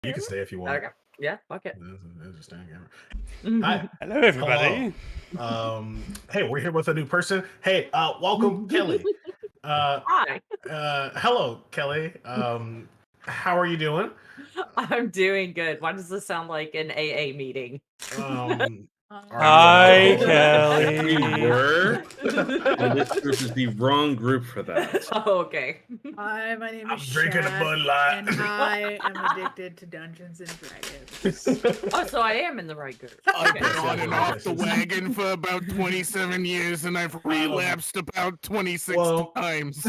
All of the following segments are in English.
You can stay if you want. Okay. Yeah, fuck it. Hi. Hello, everybody. Hello. Hey, we're here with a new person. Hey, welcome, Kelly. Hi. Hello, Kelly. How are you doing? I'm doing good. Why does this sound like an AA meeting? Hi, Are you Kelly. We were, and this group is the wrong group for that. Oh, okay. Hi, my name I'm is drinking a Shad, Bud Light. and I am addicted to Dungeons and Dragons. Oh, so I am in the right group. I've Okay. been on and Yes. off the wagon for about 27 years, and I've relapsed about 26 well- times.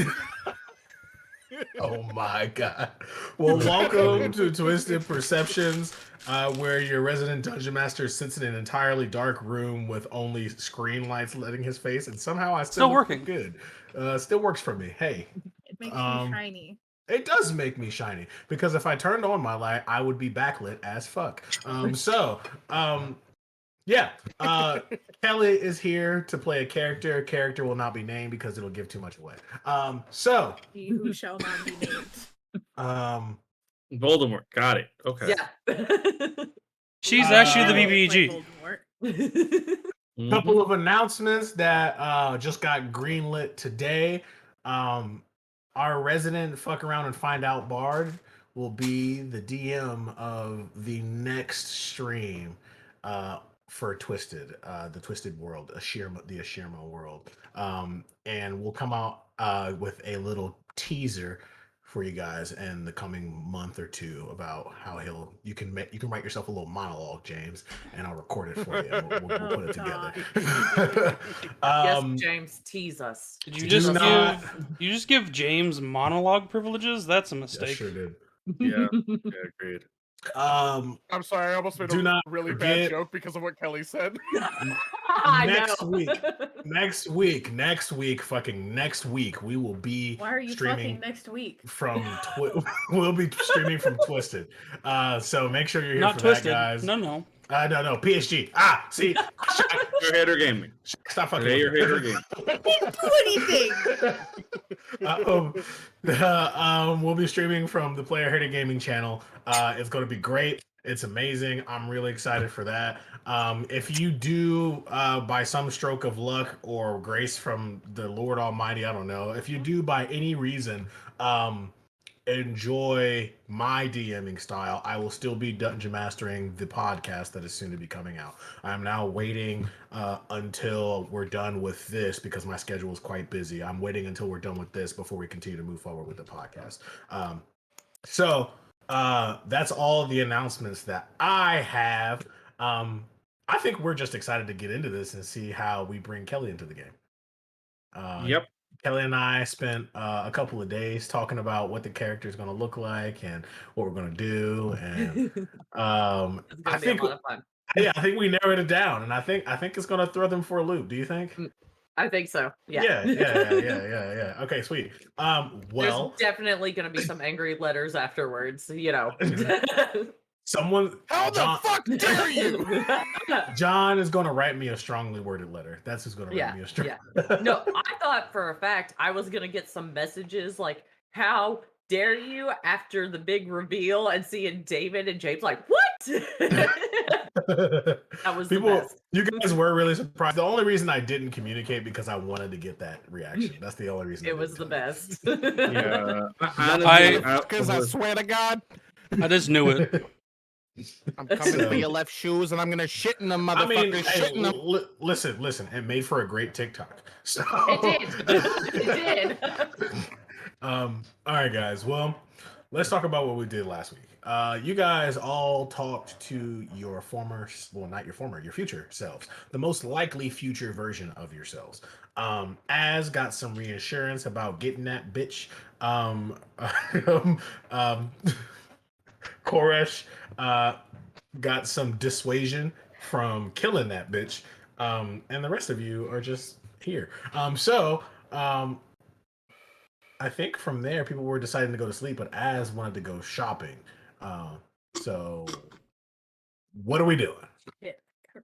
Oh my god. Well, welcome to Twisted Perceptions, where your resident dungeon master sits in an entirely dark room with only screen lights letting his face, and somehow I Still look working. good. Still works for me. Hey, It makes Um, me shiny. it does make me shiny because if I turned on my light, I would be backlit as fuck. Yeah. Kelly is here to play a character. Character will not be named because it'll give too much away. He who shall not be named. Voldemort, got it. Okay. Yeah. She's actually the Like BBG. Voldemort. Mhm. couple of announcements that just got greenlit today. Our resident fuck around and find out bard will be the DM of the next stream for Twisted, the Twisted World, the Ashirma world. And we'll come out with a little teaser for you guys in the coming month or two about how you can write yourself a little monologue, James, and I'll record it for you. And we'll put it together. Yes, James, tease us. Did you Do just not- give James monologue privileges? That's a I mistake. sure did. Yeah, agreed. Um, I'm sorry, I almost made Do a not really forget- bad joke because of what Kelly said. I next know. week, next week, we will be Why are you streaming fucking next week? from we'll be streaming from Twisted. So make sure you're here Not for twisted. that, guys. No. No, PSG. See, Your hater gaming. stop fucking. Today, your with hater me. gaming. Do anything. We'll be streaming from the Player Hater Gaming channel. It's going to be great. It's amazing. I'm really excited for that. If you do, by some stroke of luck or grace from the Lord Almighty, I don't know. If you do, by any reason, enjoy my DMing style, I will still be dungeon mastering the podcast that is soon to be coming out. I'm now waiting until we're done with this because my schedule is quite busy. I'm waiting until we're done with this before we continue to move forward with the podcast. So that's all the announcements that I have. I think we're just excited to get into this and see how we bring Kelly into the game. Yep. Kelly and I spent a couple of days talking about what the character is going to look like and what we're going to do, and It's I gonna be think a lot of fun. I think we narrowed it down, and I think it's going to throw them for a loop. Do you think? I think so. Yeah. Yeah. Okay, sweet. Well, There's definitely gonna be some angry letters afterwards, you know. someone How the fuck dare you? John is going to write me a strongly worded letter. That's who's going to write me a strong. Yeah. No, I thought for a fact I was gonna get some messages like, "How dare you?" after the big reveal, and seeing David and James like, "What?" That was the best. You guys were really surprised. The only reason I didn't communicate because I wanted to get that reaction. That's the only reason. It was the best. Yeah. Because I swear to God, I just knew it. I'm coming for your left shoes and I'm gonna shit in them, motherfuckers. Shit in them. Listen. It made for a great TikTok. So It did. all right, guys. Well, let's talk about what we did last week. You guys all talked to your your future selves, the most likely future version of yourselves. Az got some reassurance about getting that bitch. Koresh got some dissuasion from killing that bitch. And the rest of you are just here. I think from there, people were deciding to go to sleep, but Az wanted to go shopping. So what are we doing?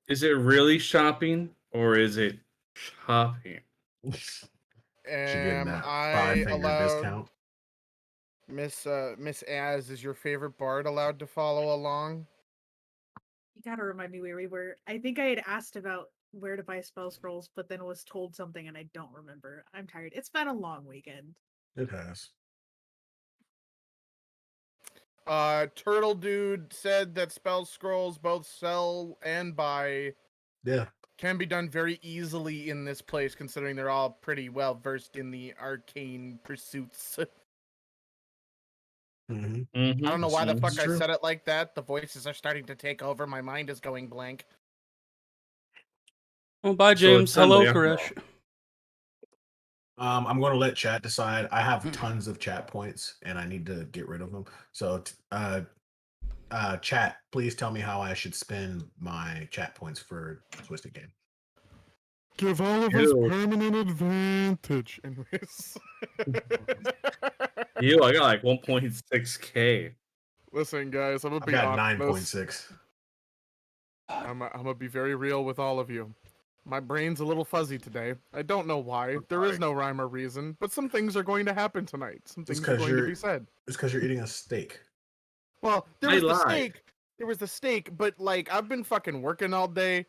Is it really shopping or is it shopping? She getting Am that I five-finger allowed? discount. Miss Az, is your favorite bard allowed to follow along? You gotta remind me where we were. I think I had asked about where to buy spell scrolls, but then was told something and I don't remember. I'm tired. It's been a long weekend. It has. Turtle Dude said that spell scrolls both sell and buy Yeah. can be done very easily in this place, considering they're all pretty well versed in the arcane pursuits. Mm-hmm. I don't know why the It's fuck I true. said it like that. The voices are starting to take over. My mind is going blank. Oh, bye, So James. it's Hello, Sunday after Koresh. I'm going to let chat decide. I have tons of chat points, and I need to get rid of them. So, chat, please tell me how I should spend my chat points for Twisted Game. Give all of us Ew. permanent advantage. Anyways. Ew, I got like 1.6k. Listen, guys, I'm gonna I've be got honest. 9.6. I'm gonna be very real with all of you. My brain's a little fuzzy today. I don't know why. There is no rhyme or reason, but some things are going to happen tonight. Some things are 'cause going to you're- be said. It's because you're eating a steak. Well, there I was the lied. steak. There was the steak, but like I've been fucking working all day,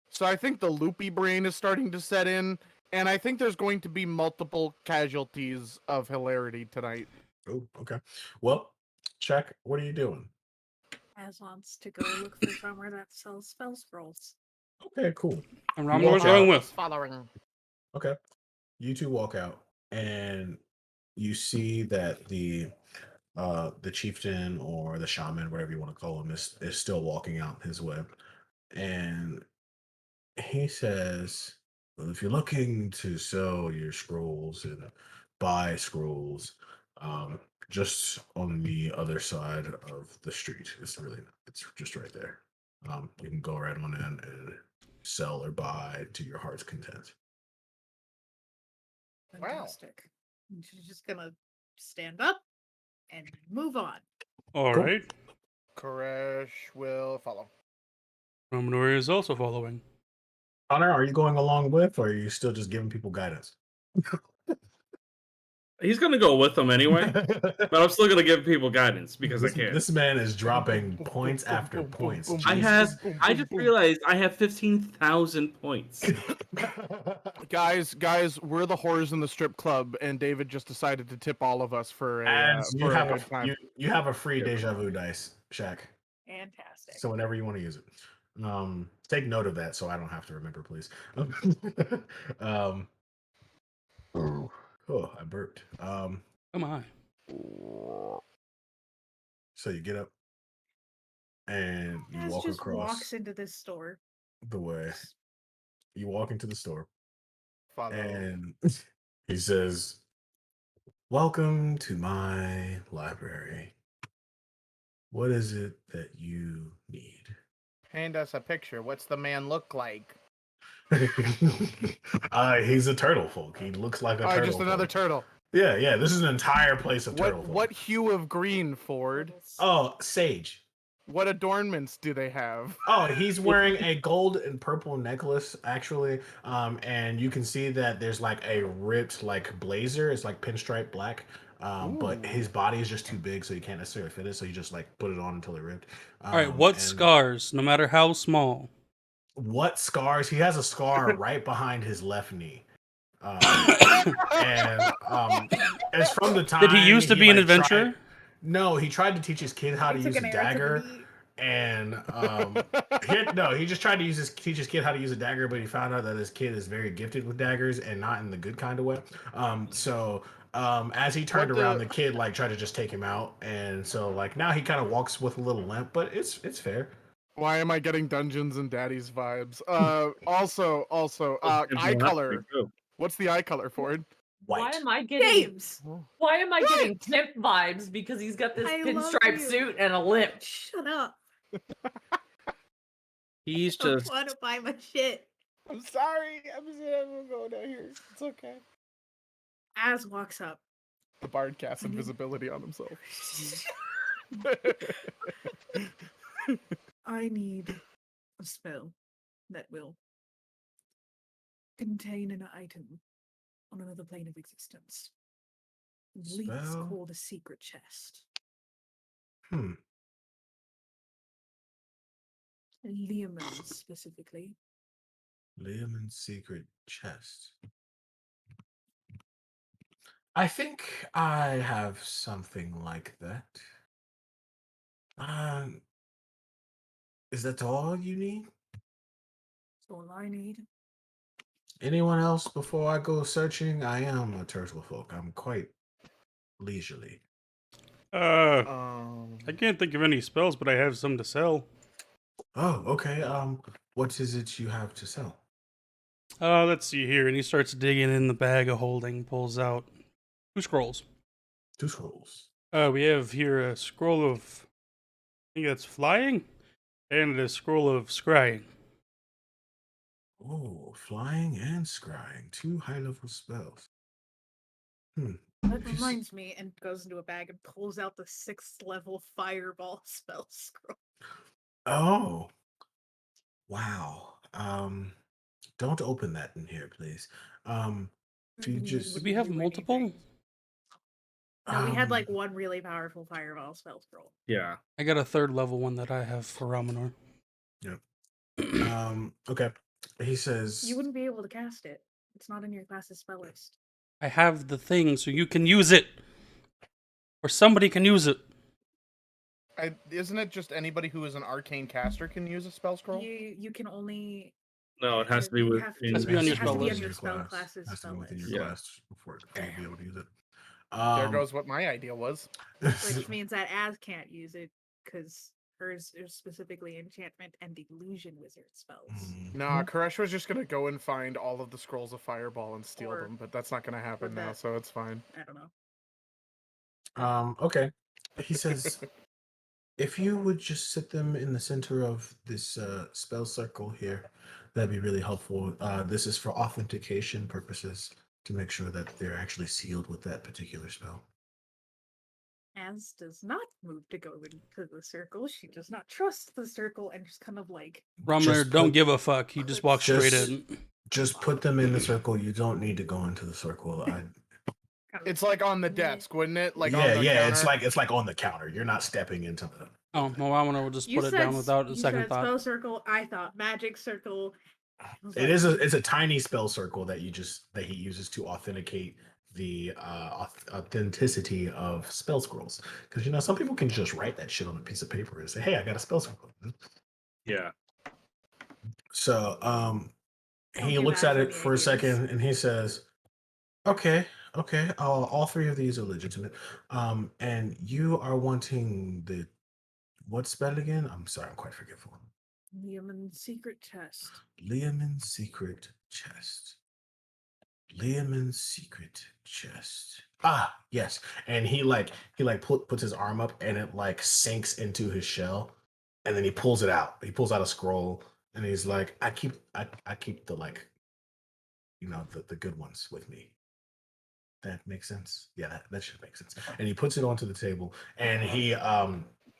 so I think the loopy brain is starting to set in, and I think there's going to be multiple casualties of hilarity tonight. Oh, okay. Well, check. What are you doing? As wants to go look for somewhere that sells spell scrolls. Okay, cool. And You Romnor's walk going out. with. Following. Okay. You two walk out, and you see that the chieftain or the shaman, whatever you want to call him, is still walking out his way. And he says, well, if you're looking to sell your scrolls and buy scrolls, just on the other side of the street. It's just right there. You can go right on in and sell or buy to your heart's content. Wow. Fantastic. And she's just gonna stand up and move on. All Cool. right. Koresh will follow. Romnor is also following. Connor, are you going along with, or are you still just giving people guidance? He's gonna go with them anyway, but I'm still gonna give people guidance because I can. This man is dropping points after points. I just realized I have 15,000 points. guys, we're the whores in the strip club, and David just decided to tip all of us for a As you for have a good time. you have a free deja vu dice, Shaq. Fantastic. So whenever you want to use it, take note of that so I don't have to remember, please. Oh, I burped. Come on. So you get up and you As walk just across walks into this store. the way. You walk into the store, Follow. and he says, "Welcome to my library. What is it that you need?" Hand us a picture. What's the man look like? He's a turtle folk. He looks like a turtle. Just another folk. turtle. Yeah. This is an entire place of turtle folk. What hue of green, Ford? Oh, sage. What adornments do they have? Oh, he's wearing a gold and purple necklace, actually. And you can see that there's like a ripped like blazer. It's like pinstripe black. But his body is just too big, so you can't necessarily fit it. So you just like put it on until it ripped. All right. What and scars, no matter how small? What scars? He has a scar right behind his left knee. It's from the time. Did he used to be an like, adventurer? No, he tried to teach his kid how to He use took a an arrow to the dagger, knee. and he just tried to teach his kid how to use a dagger, but he found out that his kid is very gifted with daggers and not in the good kind of way. As he turned around, the kid like tried to just take him out, and so like now he kind of walks with a little limp, but it's fair. Why am I getting Dungeons and Daddies vibes? Also, eye color. What's the eye color, Ford? Why White. am I getting James! Why am I getting Temp vibes? Because he's got this I love pinstripe you. suit and a limp. Shut up. He's I don't just. want to buy my shit. I'm sorry. I'm going down here. It's okay. Az walks up. The bard casts invisibility on himself. I need a spell that will contain an item on another plane of existence. I believe it's Spell? called a secret chest. Leomund specifically. Leomund's secret chest. I think I have something like that. Is that all you need? That's all I need. Anyone else before I go searching? I am a turtle folk. I'm quite leisurely. I Um, can't think of any spells, but I have some to sell. Oh, okay. What is it you have to sell? Let's see here. And he starts digging in the bag of holding, pulls out 2 scrolls. 2 scrolls. We have here a scroll of, I think that's flying, and a scroll of scrying. Oh, flying and scrying. 2 high-level spells. That If you s- reminds me, and goes into a bag and pulls out the 6th level fireball spell scroll. Oh. Wow. Don't open that in here, please. If you just Did we have Do multiple? anything. No, we had like um, one really powerful fireball spell scroll. Yeah. I got a 3rd level one that I have for Ramanor. okay. He says You wouldn't be able to cast it. It's not in your class's spell list. I have the thing, so you can use it. Or somebody can use it. isn't it just anybody who is an arcane caster can use a spell scroll? You can only No, it has to be you with. have Has to be on your it has to be spell on your list. spell class's Has to be spell within your list. Yeah. class before you'll be able to use it. There goes what my idea was. Which means that Az can't use it because hers is specifically enchantment and illusion wizard spells. Nah, Koresh was just gonna go and find all of the scrolls of fireball and steal Or- them, but that's not gonna happen or now, that- so it's fine. I don't know. Okay. He says, if you would just sit them in the center of this spell circle here, that'd be really helpful. This is for authentication purposes to make sure that they're actually sealed with that particular spell. Az does not move to go into the circle. She does not trust the circle and just kind of like Ramanor Just don't put- give a fuck. He just walks straight Just- in. Just put them in the circle. You don't need to go into the circle. kind of It's like on the Yeah. desk, wouldn't it? Like yeah, on the yeah. counter? It's like on the counter. You're not stepping into the. Oh, well, Ramanor will just You put it said down without a you second said thought. spell circle. I thought magic circle. I was It like, is it's a tiny spell circle that he uses to authenticate the authenticity of spell scrolls. Because some people can just write that shit on a piece of paper and say, "Hey, I got a spell scroll." Yeah. So Don't he give looks Az at it any for a ideas. second and he says, "Okay, all 3 of these are legitimate. And you are wanting the what spell again? I'm sorry, I'm quite forgetful. Leomund's secret chest. Leomund's secret chest. Leomund's secret chest. Ah, yes. And he puts his arm up and it like sinks into his shell, and then he pulls it out. He pulls out a scroll and he's like, I keep the like, the good ones with me. That makes sense. Yeah, that should make sense. And he puts it onto the table, and he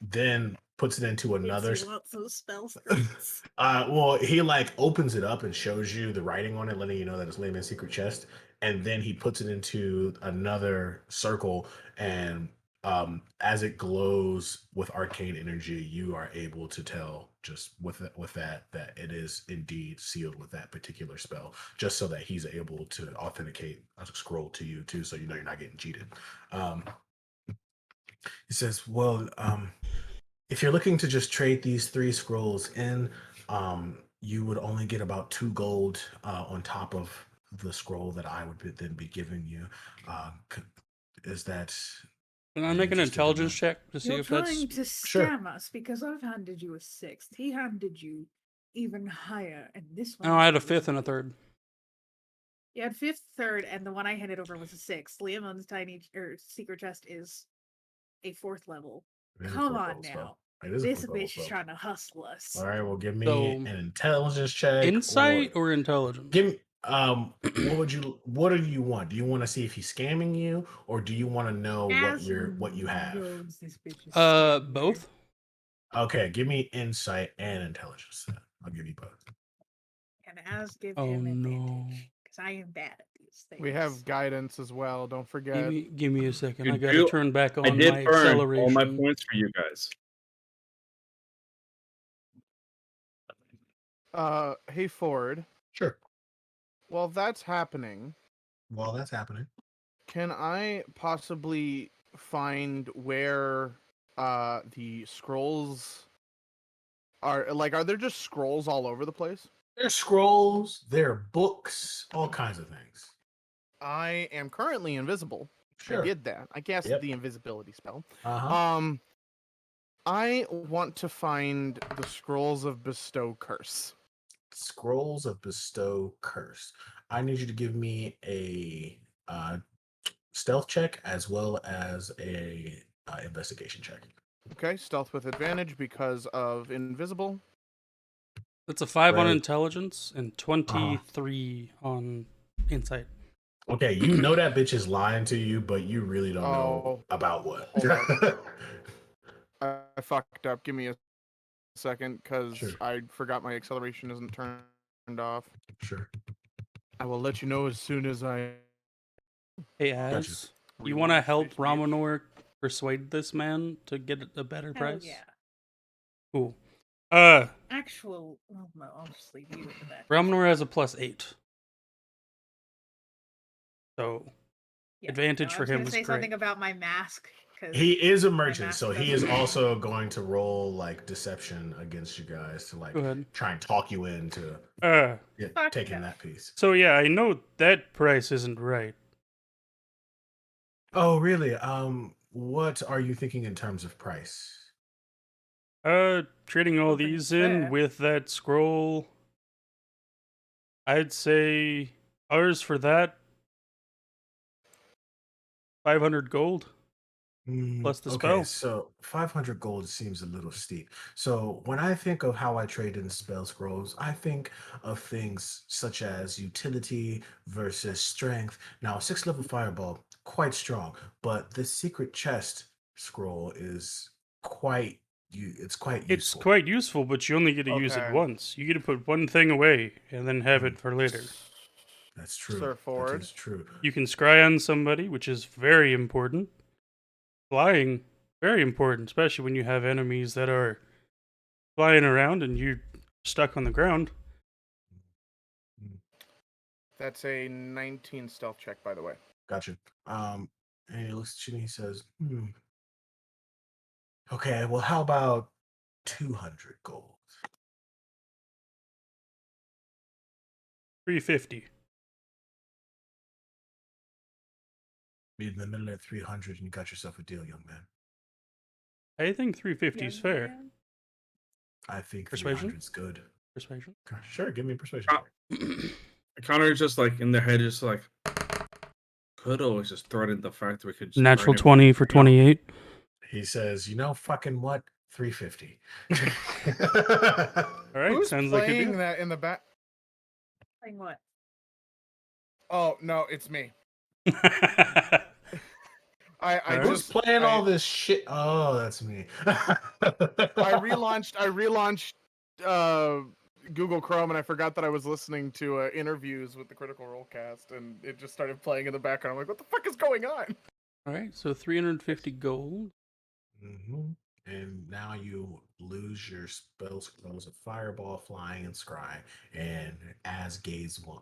then puts it into another. Gives you lots of spell scrolls. Well, he like opens it up and shows you the writing on it, letting you know that it's Layman's secret chest, and then he puts it into another circle, and as it glows with arcane energy, you are able to tell just with that it is indeed sealed with that particular spell, just so that he's able to authenticate a scroll to you too, so you're not getting cheated. He says, well, if you're looking to just trade these 3 scrolls in, you would only get about 2 gold on top of the scroll that I would then be giving you. Is that? Can I make an interested in intelligence that? check to see You're if that's... trying to Sure. scam us because I've handed you a 6th. He handed you even higher, and this one. No, I had a is 5th and a 3rd. You had 5th, 3rd, and the one I handed over was a 6th. Leomund's secret chest is a 4th level. It is a Come 4th on level spell. now. It is a This 4th level bitch is spell. trying to hustle us. All right, well, give me So, an intelligence check. Insight or intelligence? Give me what do you want? Do you want to see if he's scamming you, or do you want to know Az what you have? knows this bitch is scamming her. Both? Okay, give me insight and intelligence. I'll give you both. And Az give Oh, him no. advantage because I am bad at these. We have guidance as well. Don't forget. Give me a second. You I gotta do- turn back on I did my burn all my acceleration. points for you guys. Hey Ford. Sure. While that's happening, While that's happening, can I possibly find where the scrolls are? Like, are there just scrolls all over the place? there's scrolls, there are books, all kinds of things. I am currently invisible. Sure. I did that. I cast Yep. the invisibility spell. Uh-huh. I want to find the scrolls of bestow curse. Scrolls of Bestow Curse. I need you to give me a stealth check as well as a investigation check. Okay, stealth with advantage because of invisible. That's a 5 on Right. intelligence and 23 on insight. Okay, you know that bitch is lying to you, but you really don't know Oh, about what. hold I fucked up. Give me a second because Sure. I forgot my acceleration isn't turned off. Sure. I will let you know as soon as I. Hey, Gotcha. Az, you want to Relaunch help station. Ramonor persuade this man to get a better Hell price? yeah. Cool. Actual. Oh no, I'll just leave you with that. Ramonor has a +8. So, Yeah, advantage no, for I was him gonna is say something great. about my mask. He is a my merchant, mask so he doesn't- is also going to roll like deception against you guys to like Go ahead. try and talk you into Fuck taking no. that piece. So yeah, I know that price isn't right. Oh, really? What are you thinking in terms of price? Trading all Open these in fair. with that scroll, I'd say ours for that 500 gold plus the Okay, spell. so 500 gold seems a little steep. So when I think of how I trade in spell scrolls, I think of things such as utility versus strength. Now, 6th level fireball, quite strong, but the secret chest scroll is it's quite It's useful. quite useful, but you only get to use it Okay. once. You get to put one thing away and then have it for later. That's true. Sir That Ford. is true. You can scry on somebody, which is very important. Flying, very important, especially when you have enemies that are flying around and you're stuck on the ground. That's a 19 stealth check, by the way. Gotcha. And he looks at you and he says, okay, well, how about 200 gold? 350. Be in the middle at 300 and you got yourself a deal, young man. I think 350 is Young fair. man. I think Persuasion? 300 is good. Persuasion. Okay, sure, give me a persuasion. Connor's just like in their head, just like could always just throw it in the fact that we could just Natural burn 20 for everything up. 28. He says, you know, fucking what? 350. All right, Who's sounds like a playing deal. that in the back? Playing what? Oh no, it's me. I Alright. Who's just playing all this shit? Oh, that's me. I relaunched Google Chrome and I forgot that I was listening to interviews with the Critical Role cast and it just started playing in the background. I'm like, what the fuck is going on? All right, so 350 gold. Mhm. And now you lose your spell scrolls of Fireball, Flying, and Scry, and as gains one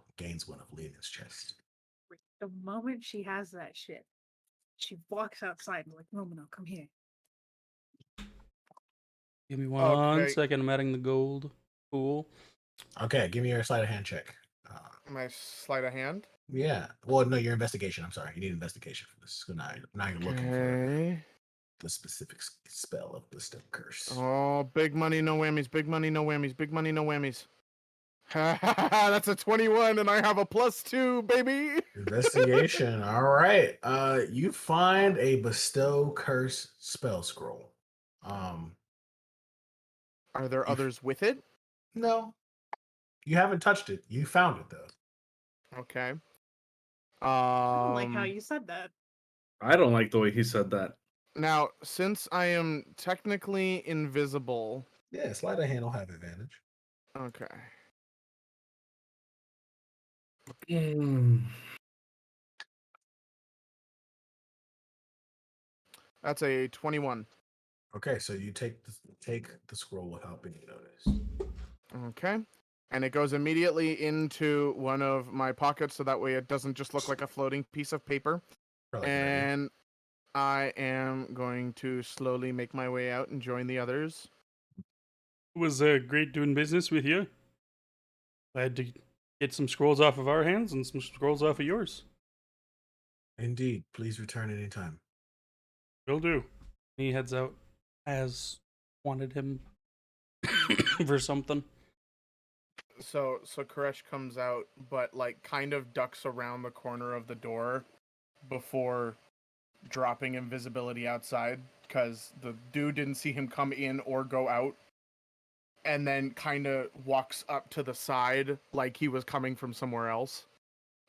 of Lena's chest. The moment she has that shit, she walks outside and like, Romano, come here. Give me one Okay. second. I'm adding the gold. Cool. Okay, give me your sleight of hand check. My sleight of hand. Yeah. Well, no, your investigation. I'm sorry. You need investigation for this. So now you're looking for the specific spell of Bestow Curse. Oh, big money, no whammies. Big money, no whammies. Big money, no whammies. That's a 21, and I have a +2, baby. Investigation. All right. You find a Bestow Curse spell scroll. Are there others with it? No, you haven't touched it. You found it though. Okay. I don't like how you said that. I don't like the way he said that. Now, since I am technically invisible, Yeah, sleight of hand will have advantage. okay. That's a 21. Okay, so you take the scroll without being noticed. Okay. And it goes immediately into one of my pockets so that way it doesn't just look like a floating piece of paper. Probably a good idea. And I am going to slowly make my way out and join the others. It was great doing business with you. Glad to get some scrolls off of our hands and some scrolls off of yours. Indeed. Please return anytime. Will do. He heads out as wanted him for something. So Koresh comes out, but like kind of ducks around the corner of the door before dropping invisibility outside because the dude didn't see him come in or go out. And then kind of walks up to the side like he was coming from somewhere else.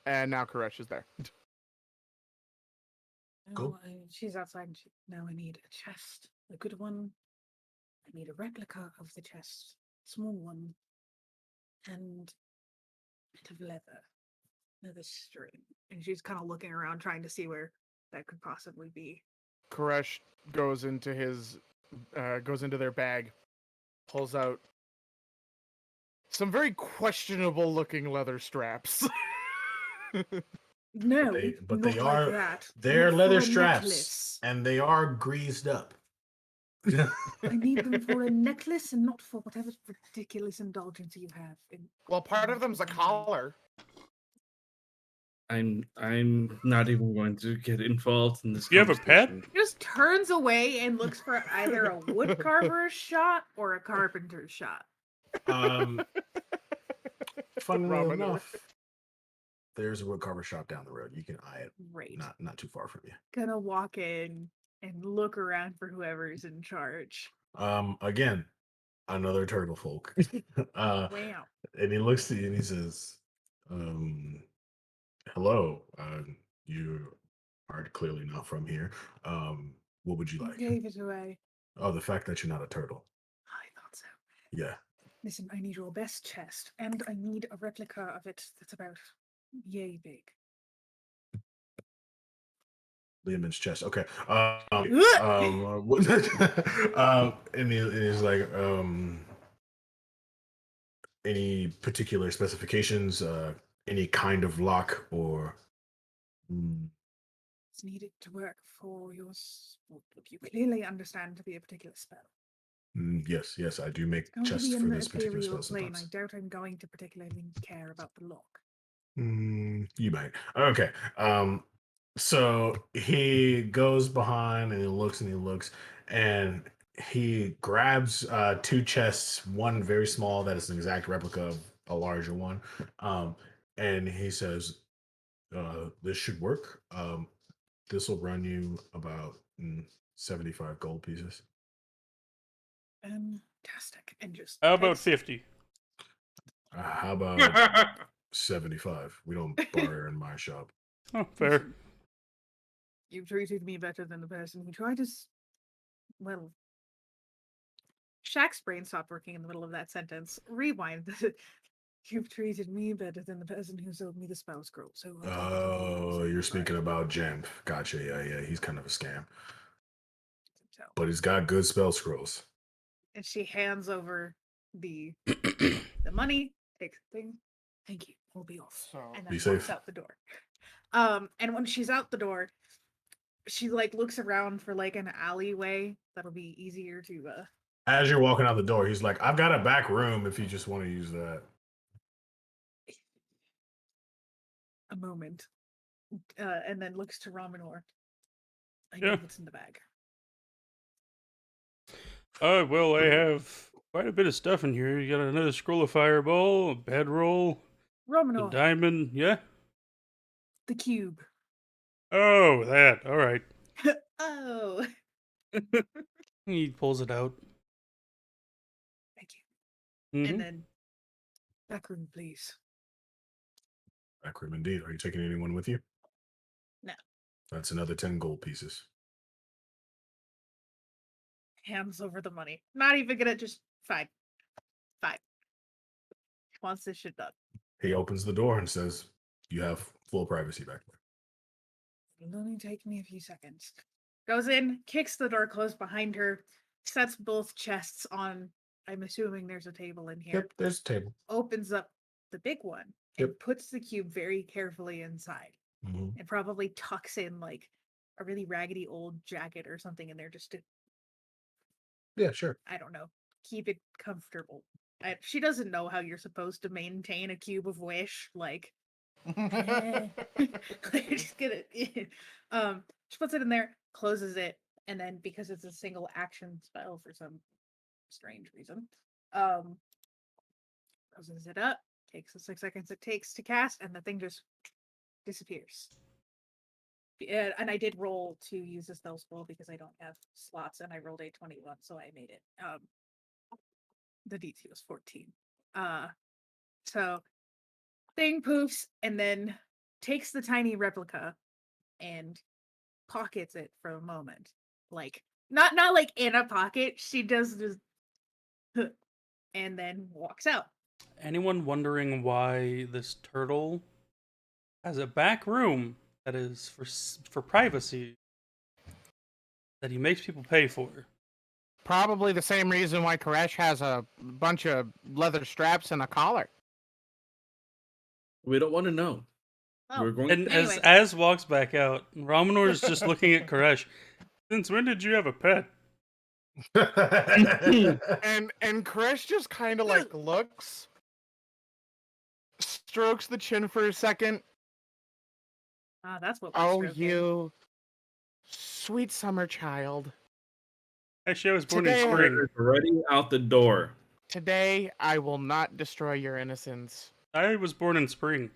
And now Koresh is there. Cool. She's outside. Now I need a chest, a good one. I need a replica of the chest, small one, and a bit of leather string. And she's kind of looking around, trying to see where that could possibly be. Koresh goes into their bag, pulls out some very questionable looking leather straps. No, But not they like are that. they're Not leather for a straps necklace. and they are greased up. I need them for a necklace and not for whatever ridiculous indulgence you have. Well, part of them's a collar. I'm not even going to get involved in this. You have a pet? conversation. He just turns away and looks for either a woodcarver's shot or a carpenter's shot. Funnily Ramen. enough, there's a woodcarver shop down the road. You can eye it. Great. Not too far from you. Gonna walk in and look around for whoever's in charge. Again, another turtle folk. Wow. And he looks to you and he says, hello. You are clearly not from here. What would you You like? gave it away. Oh, the fact that you're not a turtle. I thought so. Yeah. Listen, I need your best chest, and I need a replica of it that's about yay big. Liamon's chest. Okay. And he's like, any particular specifications, any kind of lock or It's needed to work for your sport. You clearly understand to be a particular spell. yes, I do make It's going to chests be for in the this particular ethereal spell plane. I sometimes. doubt I'm going to particularly care about the lock. You might. Okay. So he goes behind and he looks and he grabs two chests, one very small that is an exact replica of a larger one. And he says, this should work. This will run you about 75 gold pieces. Fantastic. And just How about takes- 50? How about 75? We don't barter in my shop. Oh, fair. You've treated me better than the person who tried to. Well, Shaq's brain stopped working in the middle of that sentence. Rewind. You've treated me better than the person who sold me the spell scroll. So. Oh, you're speaking about Jamp. Gotcha. Yeah. He's kind of a scam, So, but he's got good spell scrolls. and she hands over the money. Takes the thing. Thank you. We'll be off. So And Be then walks safe. out the door. And when she's out the door, she like looks around for like an alleyway that'll be easier to As you're walking out the door, he's like, "I've got a back room if you just want to use that." a moment. And then looks to Raminor. I Yeah. know what's in the bag. Well, I have quite a bit of stuff in here. You got another scroll of fireball, a bedroll, a Raminor, diamond. Yeah. the cube. Oh, that. All right. Oh, He pulls it out. thank you. Mhm. And then back room, please. Back room indeed. Are you taking anyone with you? No. That's another 10 gold pieces. Hands over the money. Not even gonna just fine. Wants this shit done. He opens the door and says, "You have full privacy back there." It'll only take me a few seconds. Goes in, kicks the door closed behind her, sets both chests on. I'm assuming there's a table in here. Yep, there's a table. Opens up the big one and Yep. puts the cube very carefully inside. Mhm. And probably tucks in like a really raggedy old jacket or something in there just to, Yeah, sure. I don't know, keep it comfortable. She doesn't know how you're supposed to maintain a cube of wish. Like, just get it. She puts it in there, closes it, and then because it's a single action spell for some strange reason, closes it up, takes the 6 seconds it takes to cast, and the thing just disappears. And I did roll to use the spell scroll because I don't have slots, and I rolled a 21, so I made it. The DC was 14. So thing poofs and then takes the tiny replica and pockets it for a moment. Like not like in a pocket. She does just and then walks out. Anyone wondering why this turtle has a back room that is for privacy that he makes people pay for? Probably the same reason why Koresh has a bunch of leather straps and a collar. We don't want to know. Oh, We're going. And Anyway. as walks back out, Ramanor is just looking at Koresh. Since when did you have a pet? And Koresh just kind of like looks, strokes the chin for a second. that's what. we're Oh, stroking. you sweet summer child. Actually, I was born Today- in spring. It's already out the door. Today, I will not destroy your innocence. I was born in spring.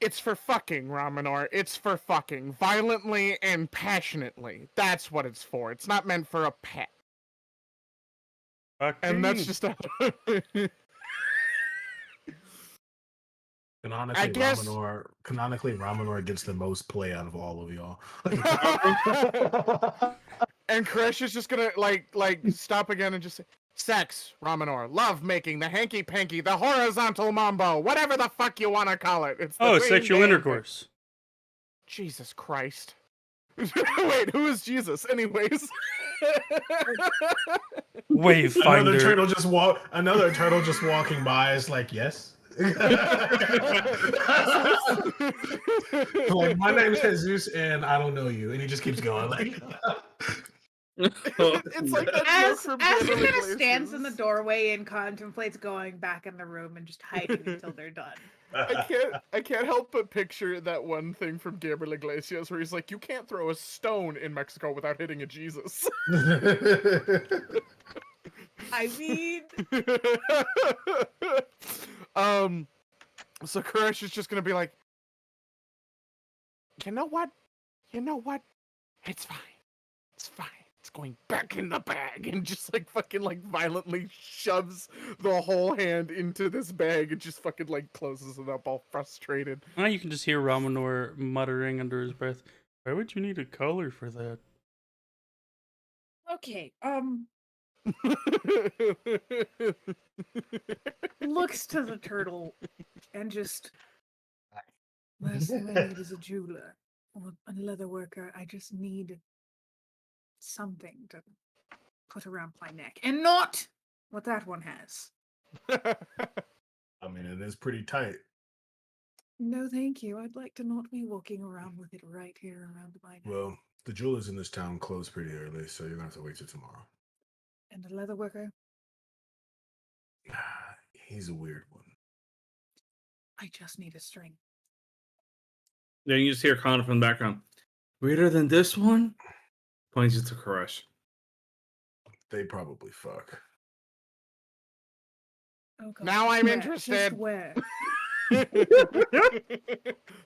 It's for fucking, Ramanor. It's for fucking. Violently and passionately. That's what it's for. It's not meant for a pet. And that's just a... Canonically, I guess- Ramanor gets the most play out of all of y'all. And Koresh is just gonna like stop again and just say, sex, Ramanor, love making, the hanky panky, the horizontal mambo, whatever the fuck you want to call it. It's the Oh, same sexual damn thing. intercourse. Jesus Christ. Wait, who is Jesus? Anyways. Wayfinder. Another turtle just walking by is like, yes. Like, my name is Jesus and I don't know you, and he just keeps going like. It's like that As joke from he Gabriel kind of Iglesias. stands in the doorway and contemplates going back in the room and just hiding until they're done. I can't help but picture that one thing from Gabriel Iglesias where he's like, you can't throw a stone in Mexico without hitting a Jesus. I mean, So Koresh is just gonna be like, you know what? It's fine. It's fine. It's going back in the bag, and just like fucking like violently shoves the whole hand into this bag and just fucking like closes it up, all frustrated. Now you can just hear Ramanor muttering under his breath. Why would you need a collar for that? okay, looks to the turtle and just, last thing I need is a jeweler or a leather worker. I just need something to put around my neck and not what that one has. I mean, it is pretty tight. No, thank you. I'd like to not be walking around with it right here around my neck. Well, the jewelers in this town close pretty early, so you're gonna have to wait till tomorrow. And a leather worker? He's a weird one. I just need a string. Then you just hear Connor from the background. Weirder than this one? Points you to Koresh. They probably fuck. Oh, God. Now I'm Where? interested. Just where?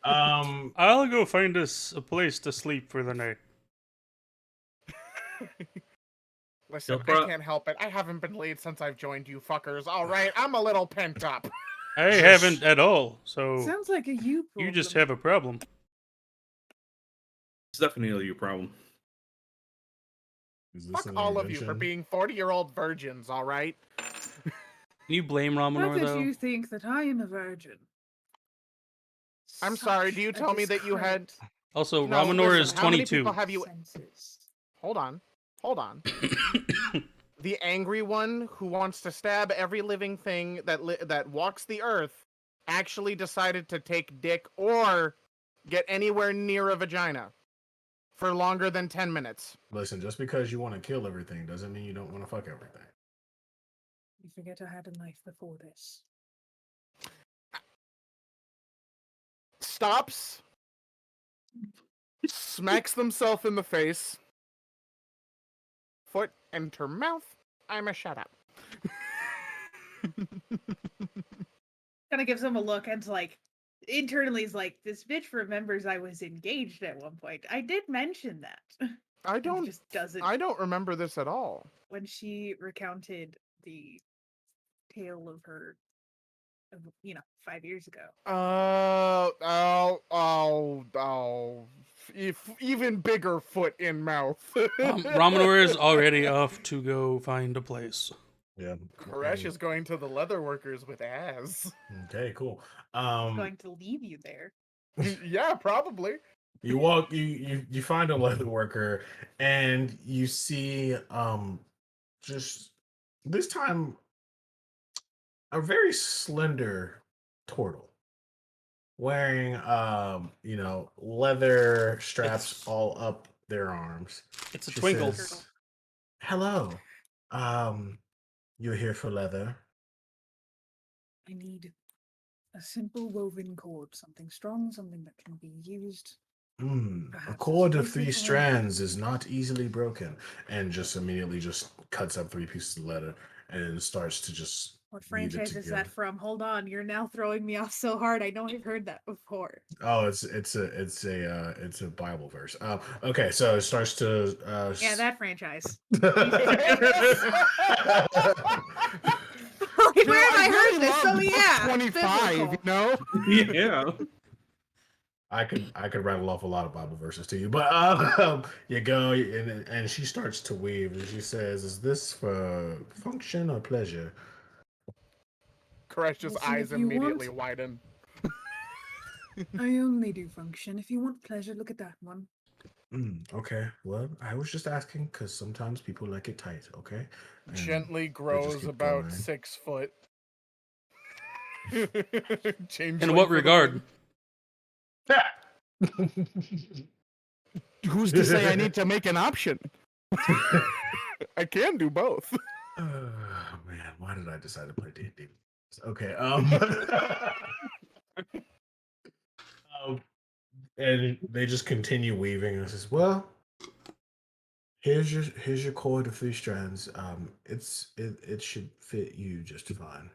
I'll go find us a place to sleep for the night. Listen, No I can't help it. I haven't been late since I've joined you fuckers. All right, I'm a little pent up. I haven't at all, so Sounds like a you problem. you just have a problem. It's definitely your problem. Is this Fuck an all of you for intervention? being 40-year-old virgins, all right? Can you blame How Ramanor could though? you think that I am a virgin? I'm sorry, do you Such a tell me that you had... discredit. Also, No, Ramanor listen, is how many 22. people have you... Senses. Hold on. The angry one who wants to stab every living thing that walks the earth actually decided to take dick or get anywhere near a vagina for longer than 10 minutes. Listen, just because you want to kill everything doesn't mean you don't want to fuck everything. You forget I had a knife before this. Stops, smacks themselves in the face, foot enter mouth. I'm a shut up. Kind of gives him a look and like internally is like, this bitch remembers I was engaged at one point. I did mention that. I And he don't. just doesn't. I don't remember this at all. When she recounted the tale of her, of, 5 years ago. Even bigger foot in mouth. Ramanor is already off to go find a place. Yeah. Koresh is going to the leather workers with Az. Okay, cool. Going to leave you there. Yeah, probably. You walk, you find a leather worker, and you see just this time a very slender turtle wearing leather straps It's- all up their arms. It's a She twinkle. says, "Hello, you're here for leather." I need a simple woven cord, something strong, something that can be used. A Perhaps a cord of spicy 3 one. strands is not easily broken, and just immediately just cuts up 3 pieces of leather and starts to just What weave it franchise is together. that from? Hold on, you're now throwing me off so hard. I know I've heard that before. Oh, it's a Bible verse. Okay, so it starts to Yeah, that franchise. Dude, Where have I heard really this? So love yeah, 25, you biblical. know? Yeah. I could rattle off a lot of Bible verses to you, but you go and she starts to weave and she says, "Is this for function or pleasure?" Koresh's Listen, eyes if you immediately want- widen. I only do function. If you want pleasure, look at that one. Okay, well, I was just asking because sometimes people like it tight. Okay, And Gently they just grows keep about going. 6 foot. In what regard? Who's to say I need to make an option? I can do both. Oh man, why did I decide to play D&D? Okay, and they just continue weaving and says, "Well, here's your cord of 3 strands. It should fit you just fine.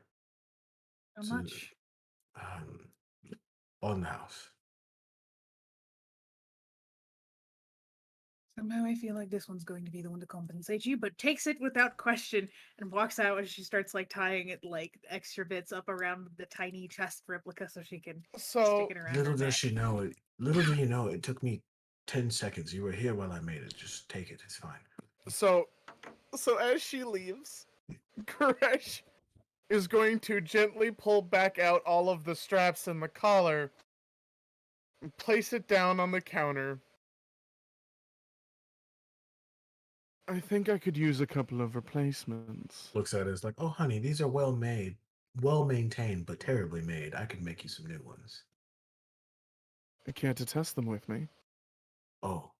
How So, much? On the house." Somehow I feel like this one's going to be the one to compensate you, but takes it without question And walks out as she starts like tying it like extra bits up around the tiny chest replica so she can So, stick it around Little her does neck. she know it. Little do you know, it took me 10 seconds. You were here while I made it. Just take it. It's fine. so as she leaves, Koresh is going to gently pull back out all of the straps and the collar and place it down on the counter. I think I could use a couple of replacements. Looks at it, it's like, "Oh, honey, these are well made, well maintained, but terribly made. I can make you some new ones." I care to test them with me? Oh,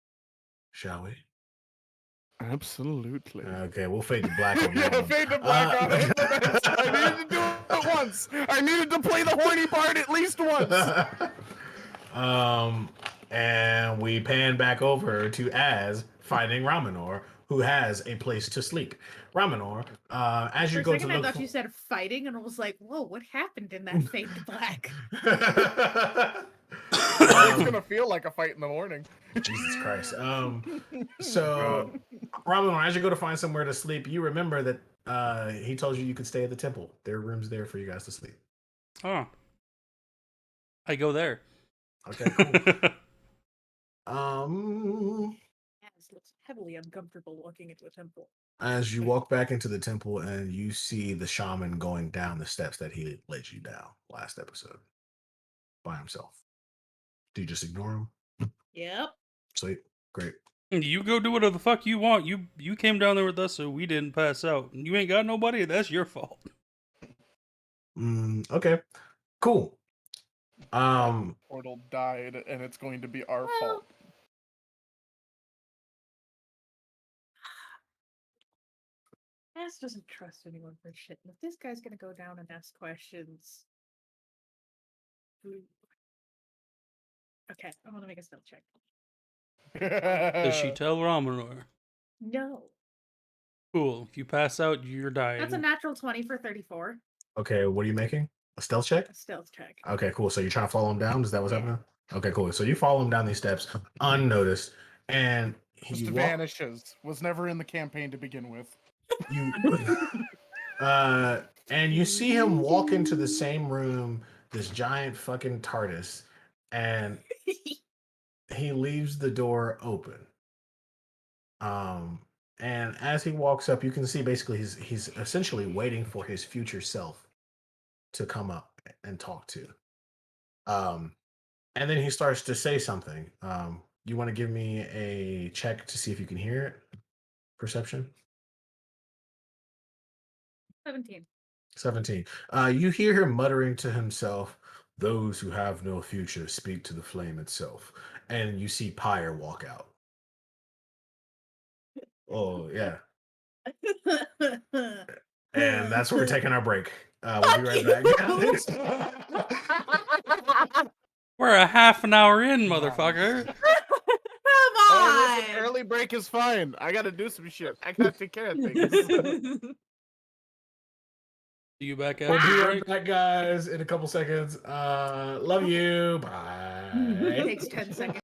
shall we? Absolutely. Okay, we'll fade to black on that Yeah, one. fade to black on it. I needed to do it once. I needed to play the horny part at least once. And we pan back over to Az finding Ramanor, who has a place to sleep. Ramanor, as you For go a to second, I look thought you said fighting, and I was like, "Whoa, what happened in that fade to black?" It's gonna feel like a fight in the morning. Jesus Christ. So Ramanor, as you go to find somewhere to sleep, you remember that he told you could stay at the temple. There are rooms there for you guys to sleep. Oh. I go there. Okay, cool. As looks heavily uncomfortable walking into a temple. As you walk back into the temple and you see the shaman going down the steps that he led you down last episode by himself. Do you just ignore him? Yep. Sweet. Great. You go do whatever the fuck you want. You came down there with us, so we didn't pass out. You ain't got nobody. That's your fault. Okay. Cool. Portal died, and it's going to be our Well, fault. Ass doesn't trust anyone for shit. And if this guy's gonna go down and ask questions. Okay, I want to make a stealth check. Does she tell Ramonor? No. Cool. If you pass out, you're dying. That's a natural 20 for 34. Okay, what are you making? A stealth check? A stealth check. Okay, cool. So you're trying to follow him down? Is that what's Yeah. happening? Okay, cool. So you follow him down these steps unnoticed, and Just you walk, vanishes. Was never in the campaign to begin with. you and you see him walk into the same room, this giant fucking TARDIS, and he leaves the door open. And as he walks up, you can see basically he's essentially waiting for his future self to come up and talk to. And then he starts to say something. You want to give me a check to see if you can hear it? Perception? 17. 17. You hear him muttering to himself, "Those who have no future speak to the flame itself." And you see Pyre walk out. Oh, yeah. And that's where we're taking our break. We'll be right back. We're a half an hour in, motherfucker. Come Hey, on! listen, early break is fine. I gotta do some shit. I gotta take care of things. See you back We'll after be the right break. back, guys, in a couple seconds. Love you. Bye. It takes 10 seconds.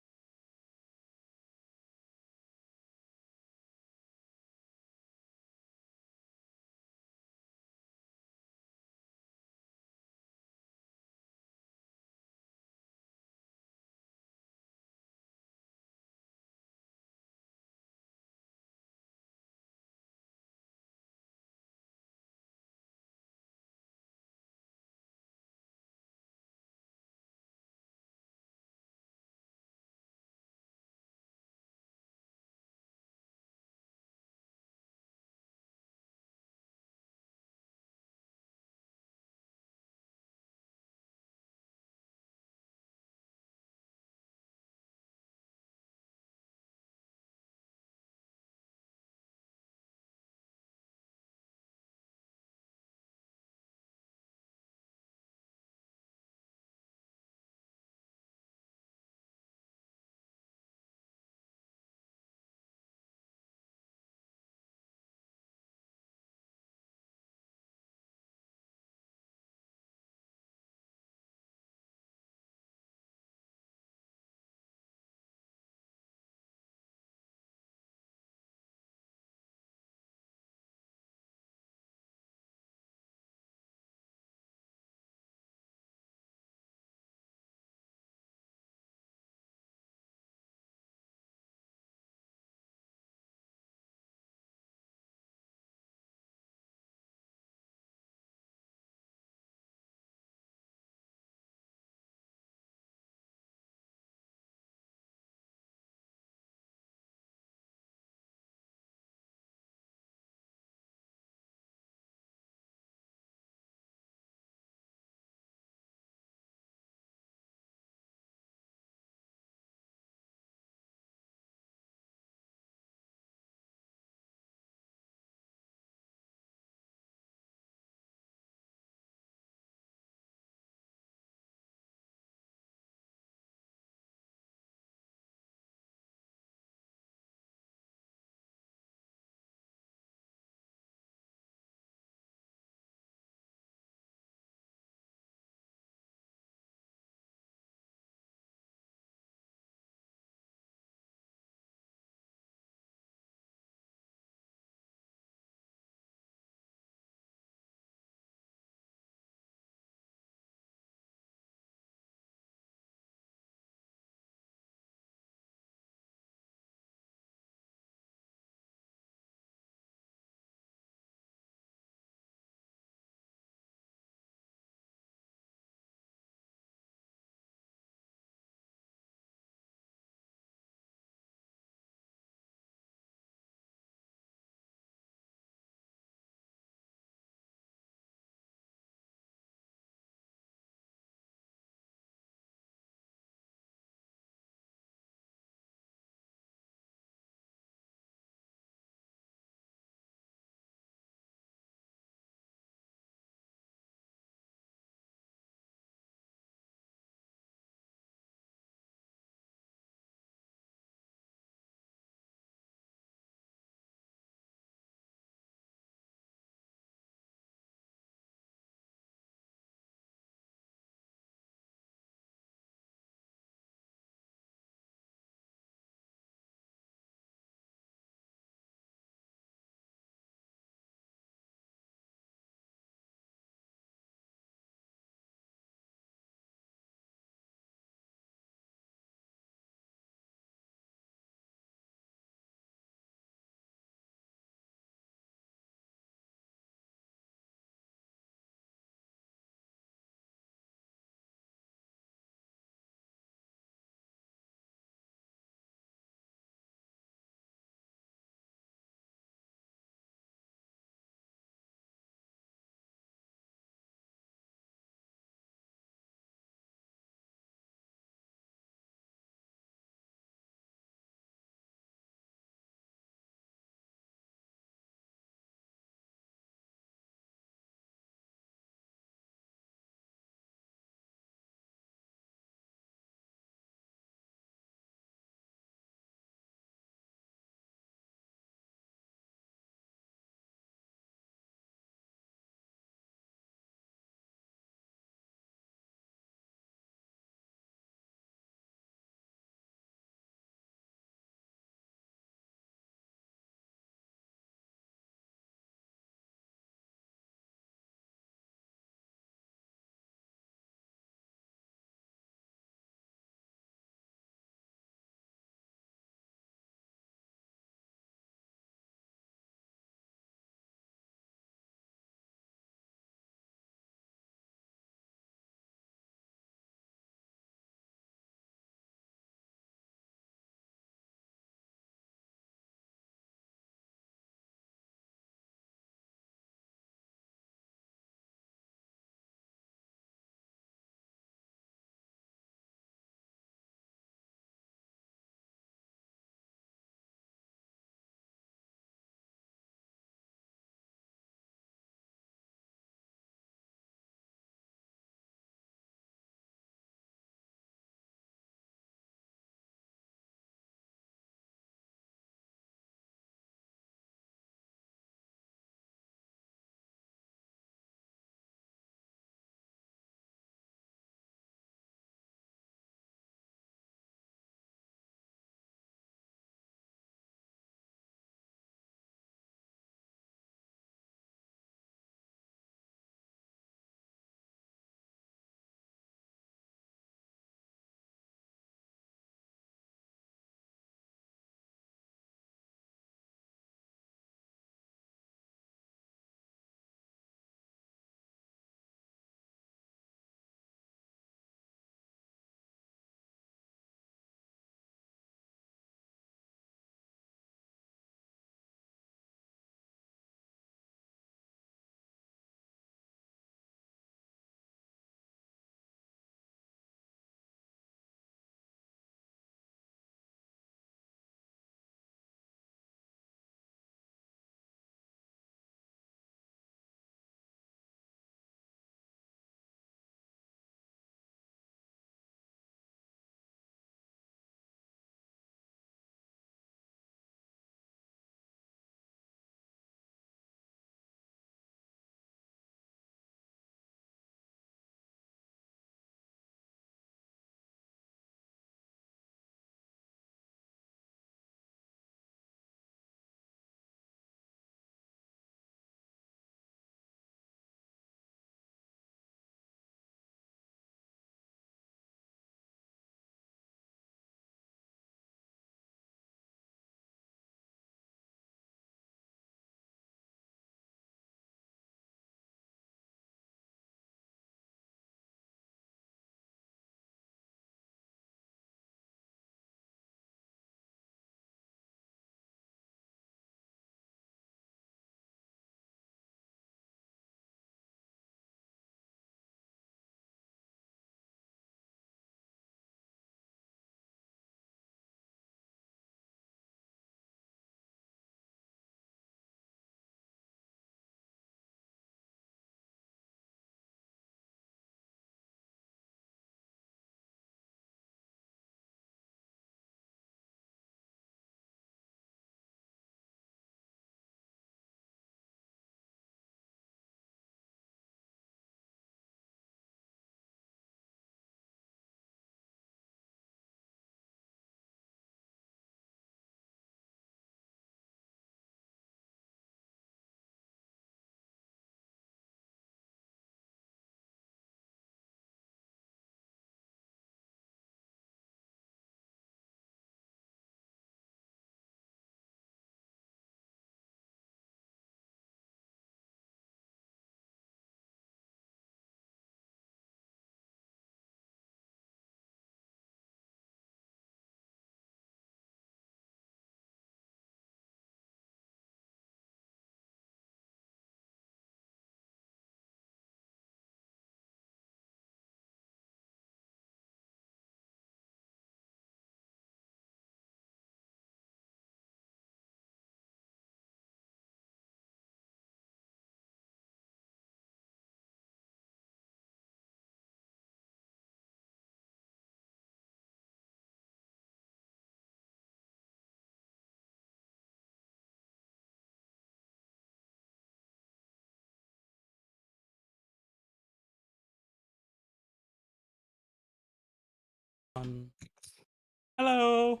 Hello.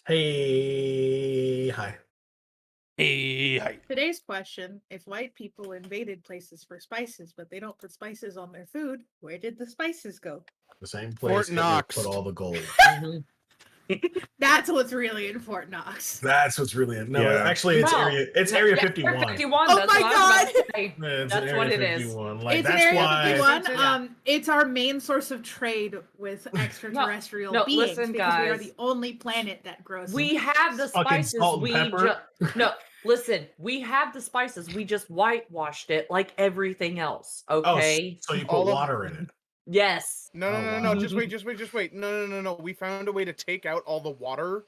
Hey, hi. Hey, hi. Today's question: if white people invaded places for spices, but they don't put spices on their food, where did the spices go? The same Fort place Hitler Knox. put all the gold. That's what's really in Fort Knox. That's what's really no. Yeah. Actually, it's No. area. It's Yeah, Area yeah, 51. 51. Oh That's my what I was about to God. say. Yeah, it's That's an Area what it is. 51. Like It's an that's Area why. 51. Yeah. It's our main source of trade with extraterrestrial no, beings listen, because we are guys. the only planet that grows. We have the Fucking spices. salt and We pepper. no, listen. We have the spices. We just whitewashed it like everything else. Oh, Okay. so you put All of- water in it. Yes. No, Oh, no, no, wow. no, just wait. No. We found a way to take out all the water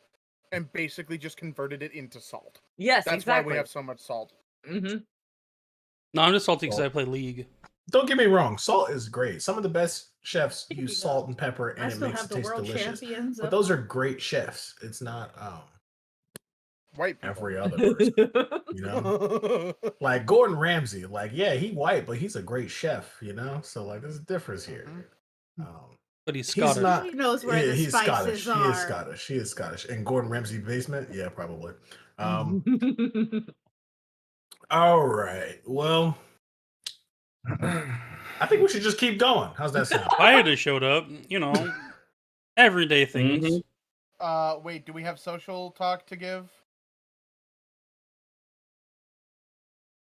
and basically just converted it into salt. Yes. That's exactly. why we have so much salt. Mm-hmm. No, I'm just salty because Salt. I play League. Don't get me wrong. Salt is great. Some of the best chefs Speaking use of, salt and pepper, I and it still makes have it the taste world delicious. champions. But those are great chefs. It's not White people. every other person. You know, like Gordon Ramsay. Like, yeah, he white, but he's a great chef. You know, so like, there's a difference here. But he's He's Scottish. not. He knows where Yeah, the he's spices Scottish. He is are. Scottish. He is Scottish. And Gordon Ramsay basement? Yeah, probably. All right. Well, I think we should just keep going. How's that sound? I had showed up, everyday things. Mhm. Wait, do we have social talk to give?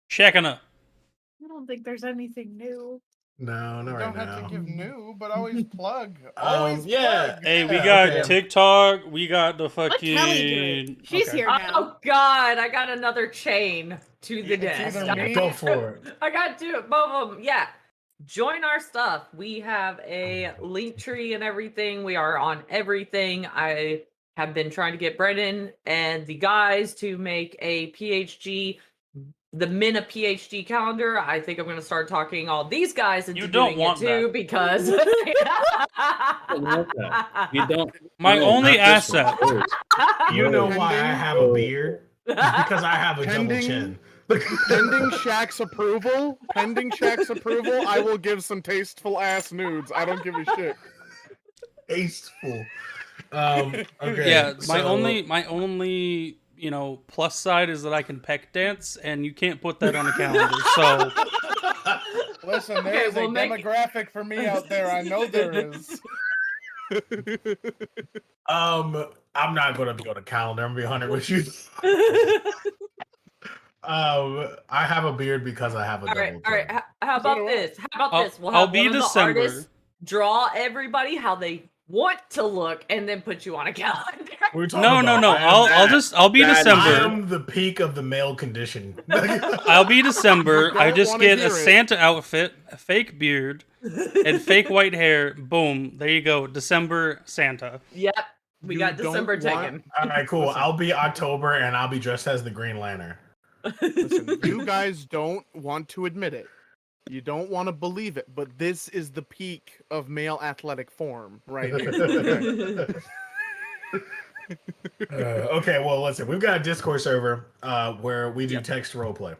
Shacking up. I don't think there's anything new. No, We not don't right have now. to give new, but always plug. Always Yeah. plug. Hey, we Yeah, got okay. TikTok. We got the Let Kelly do it. fucking. She's okay. here now. Oh God! I got another chain to the It's desk. either me- Go for it. I got two, both of them. Yeah. Join our stuff. We have a link tree and everything. We are on everything. I have been trying to get Brennan and the guys to make a the Mina PhD calendar. I think I'm going to start talking all these guys into You don't doing want it too that. because You don't. My no, only not this one. asset. You know why I Pending- have a beard? Because I have a double Pending- chin. Pending Shaq's approval, I will give some tasteful ass nudes. I don't give a shit. Tasteful. Okay. Yeah, my so- only plus side is that I can peck dance, and you can't put that on a calendar. So Listen, there Okay, is we'll a make- demographic for me out there. I know there is. I'm not gonna be on the calendar. I'm gonna be 100 with you. I have a beard because I have a all double right, chin. all right. How So about do I. this? How about this? We'll I'll have be one of the December. artists draw everybody how they want to look, and then put you on a calendar. We're talking no. about I'll be that- I December. am the peak of the male condition. I'll be December. I don't just wanna get hear a it. Santa outfit, a fake beard, and fake white hair. Boom. There you go. December Santa. Yep, we You got don't December want- taken. All right, cool. Listen. I'll be October and I'll be dressed as the Green Lantern. Listen, you guys don't want to admit it. You don't want to believe it, but this is the peak of male athletic form, right here. Okay, well, listen, we've got a Discord server where we do Yep. text roleplay.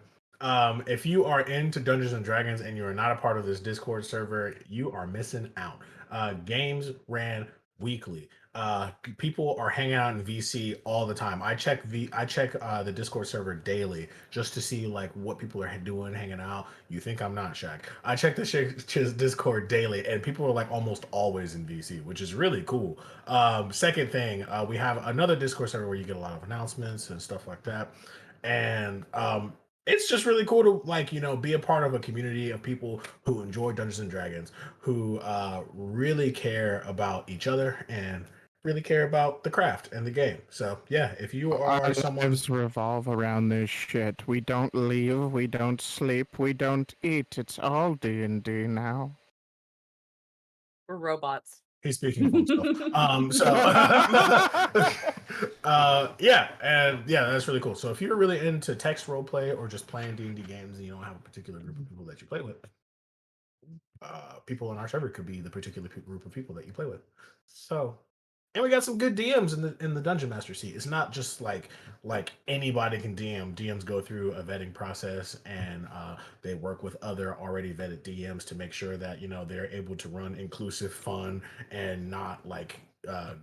If you are into Dungeons and Dragons and you are not a part of this Discord server, you are missing out. Games ran weekly. People are hanging out in VC all the time. I check the Discord server daily just to see like what people are doing, hanging out. You think I'm not, Shaq? I check the Discord daily, and people are like almost always in VC, which is really cool. Second thing, we have another Discord server where you get a lot of announcements and stuff like that, and it's just really cool to be a part of a community of people who enjoy Dungeons and Dragons, who really care about each other and really care about the craft and the game. So yeah, if you are someone, revolve around this shit. We don't leave, we don't sleep, we don't eat. It's all D&D now. We're robots. he's speaking for himself. That's really cool. So if you're really into text roleplay or just playing D&D games and you don't have a particular group of people that you play with, people on our server could be the particular group of people that you play with. So, and we got some good DMs in the Dungeon Master seat. It's not just like anybody can DM. DMs go through a vetting process, and they work with other already vetted DMs to make sure that they're able to run inclusive, fun, and not like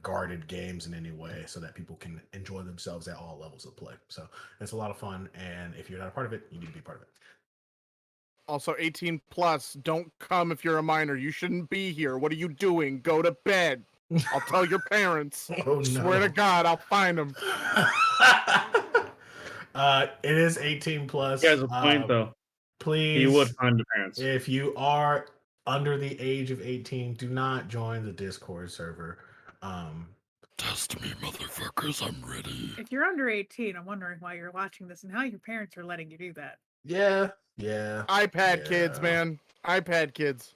guarded games in any way so that people can enjoy themselves at all levels of play. So it's a lot of fun, and if you're not a part of it, you need to be part of it. Also, 18 plus. Don't come if you're a minor. You shouldn't be here. What are you doing? Go to bed. I'll tell your parents. Oh, Swear to no. God, I'll find them. It is 18 plus. He has a point, though. Please, He would find the parents. if you are under the age of 18, do not join the Discord server. Test me, motherfuckers. I'm ready. If you're under 18, I'm wondering why you're watching this and how your parents are letting you do that. Yeah. iPad kids, Yeah. man. iPad kids.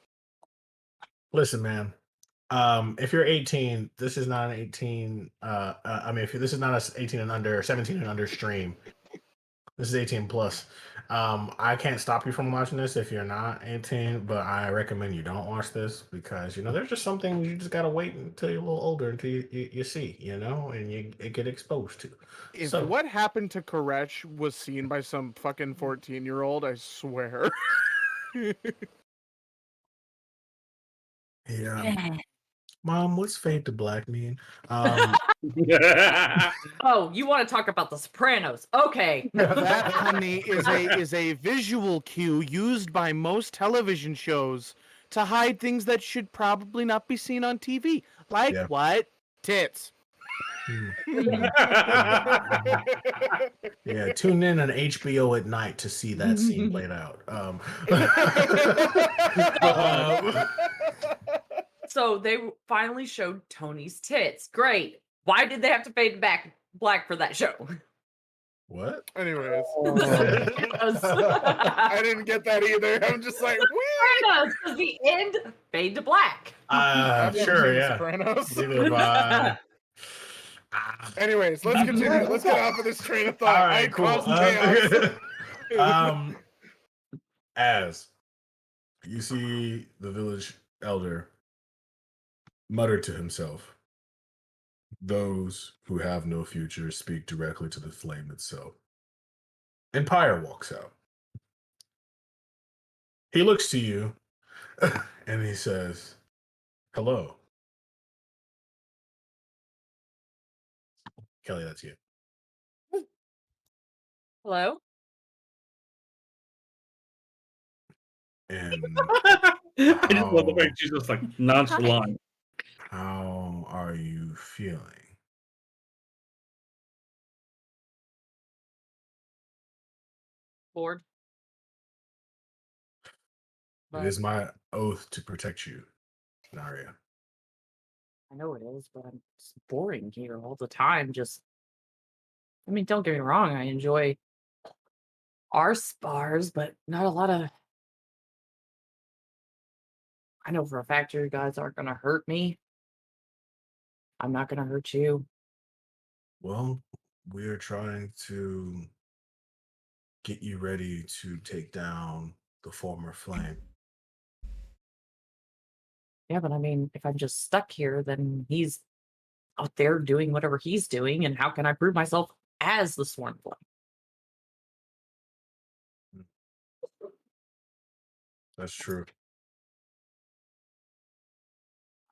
Listen, man. If you're 18, this is not an 18. If this is not a 18 and under, 17 and under stream. This is 18 plus. I can't stop you from watching this if you're not 18, but I recommend you don't watch this because there's just some things you just gotta wait until you're a little older until you see, and you get exposed to. If So- what happened to Koresh was seen by some fucking 14-year-old, I swear. Yeah. Mom, what's fade to black mean? Oh, you want to talk about The Sopranos? Okay. That, honey, is a visual cue used by most television shows to hide things that should probably not be seen on TV. Like Yeah. what? Tits. Yeah, tune in on HBO at night to see that scene played out. So they finally showed Tony's tits. Great. Why did they have to fade back black for that show? What? Anyways. Sopranos. I didn't get that either. I'm just like, whee! Sopranos, 'cause the end fade to black. I've never Sure, seen yeah. Sopranos. Neither have I. Anyways, let's continue. Let's get off of this train of thought. All right, cool. caused chaos. As you see the village elder mutter to himself, those who have no future speak directly to the flame itself. And Pyre walks out. He looks to you and he says, "Hello." Kelly, that's you. Hello? And I just love the fact she's just like nonchalant. how are you feeling? Bored? It is my oath to protect you, Naria. I know it is, but it's boring here all the time. Don't get me wrong, I enjoy our spars, but not a lot of. I know for a fact you guys aren't going to hurt me. I'm not going to hurt you. Well, we are trying to get you ready to take down the former flame. Yeah, but if I'm just stuck here, then he's out there doing whatever he's doing, and how can I prove myself as the sworn flame? That's true.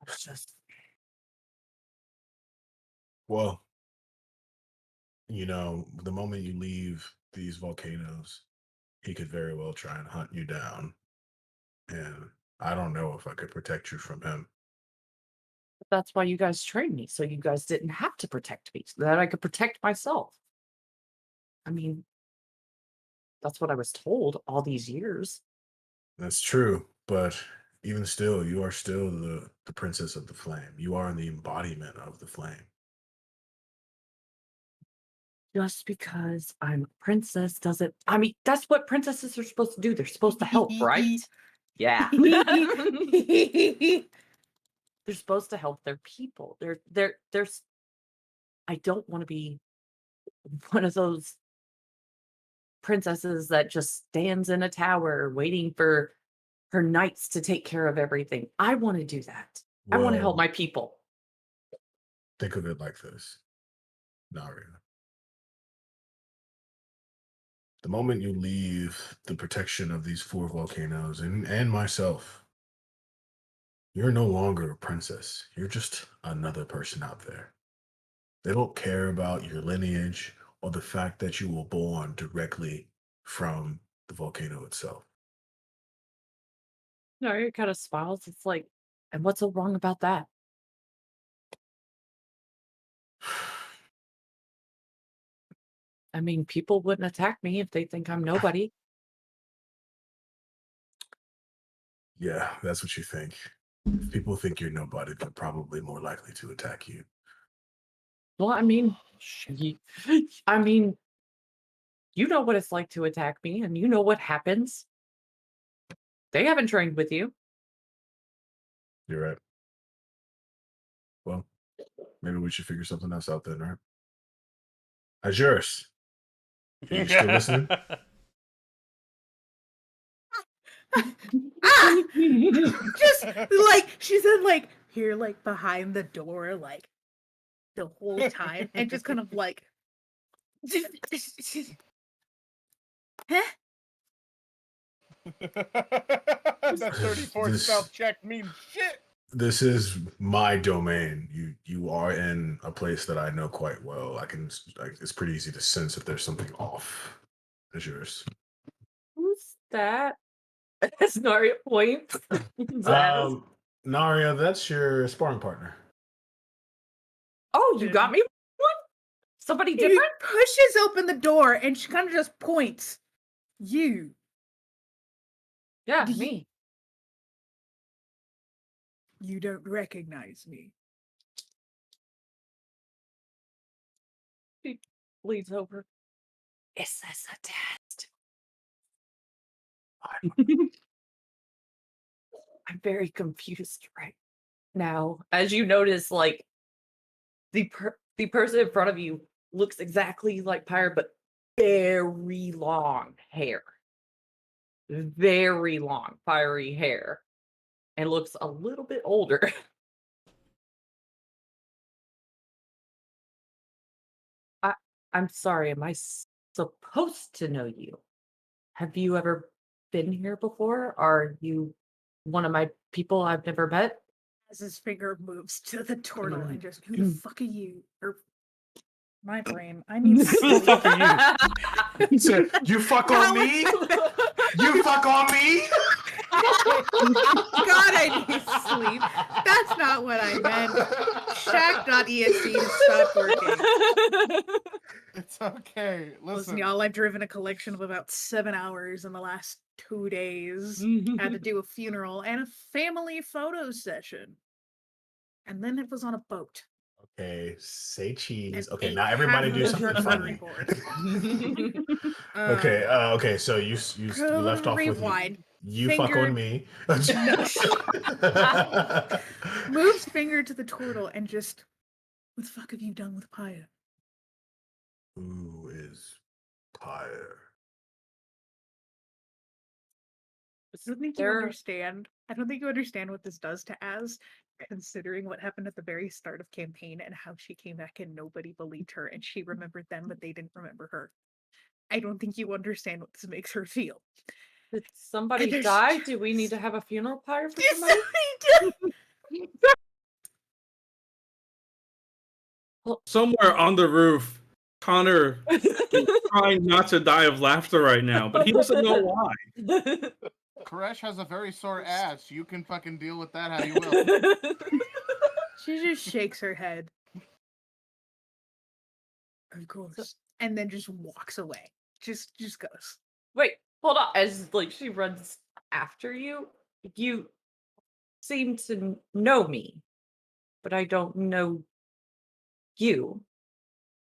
It's just Well, the moment you leave these volcanoes, he could very well try and hunt you down. And I don't know if I could protect you from him. that's why you guys trained me, so you guys didn't have to protect me, so that I could protect myself. That's what I was told all these years. That's true, but even still, you are still the princess of the flame. You are the embodiment of the flame. Just because I'm a princess doesn't. That's what princesses are supposed to do. They're supposed to help, right? Yeah. They're supposed to help their people. There's. I don't want to be one of those princesses that just stands in a tower waiting for her knights to take care of everything. I want to do that. I want to help Well, my people. Think of it like this, Naria. The moment you leave the protection of these 4 volcanoes and myself, You're no longer a princess. You're just another person out there. They don't care about your lineage or the fact that you were born directly from the volcano itself. No, he kind of smiles. It's like, and what's so wrong about that? I mean, people wouldn't attack me if they think I'm nobody. Yeah, that's what you think. If people think you're nobody, they're probably more likely to attack you. Well, I mean, I mean, you know what it's like to attack me, and you know what happens. They haven't trained with you. You're right. Well, maybe we should figure something else out then, right? Ajuris, are you still listening? Just like she's in like here, like behind the door, like the whole time, and just kind of like, huh? That 34 This- stealth check means shit. This is my domain. You are in a place that I know quite well. It's pretty easy to sense if there's something off. Ajuris. Who's that? As Naria points. Zaz. Naria, that's your sparring partner. Oh, you got me one? Somebody He different? pushes open the door and she kind of just points. You. Yeah, Do you- me. You don't recognize me. He leans over. Is this a test? I'm very confused right now. As you notice, like the person in front of you looks exactly like Pyre, but very long hair. Very long, fiery hair. And looks a little bit older. I'm sorry, am I supposed to know you? Have you ever been here before? Are you one of my people I've never met? As his finger moves to the turtle and just, who the fuck are you? Or my brain. I need Who the fuck are you? He said, "You fuck on me? You fuck on me?" God, I need sleep. That's not what I meant. Shack.exe has stopped working. It's okay. Listen, Listen, y'all, I've driven a collection of about 7 hours in the last 2 days. Had to do a funeral and a family photo session. And then it was on a boat. Okay, say cheese. And Okay, ate now everybody do half of something a funny. charcuterie board. Okay, okay. So you left off with rewind. you fuck Finger- on me. Moves finger to the turtle and just, what the fuck have you done with Paya? Who is Pyre? I don't think you understand. I don't think you understand what this does to Az, considering what happened at the very start of campaign and how she came back and nobody believed her and she remembered them, but they didn't remember her. I don't think you understand what this makes her feel. Did somebody there's die? Do we need to have a funeral pyre for Yes, somebody? Somewhere on the roof, Connor is trying not to die of laughter right now, but he doesn't know why. Koresh has a very sore ass. You can fucking deal with that how you will. She just shakes her head. Of course. And then just walks away. Just goes. Wait, hold on. As like she runs after you, you seem to know me, but I don't know you.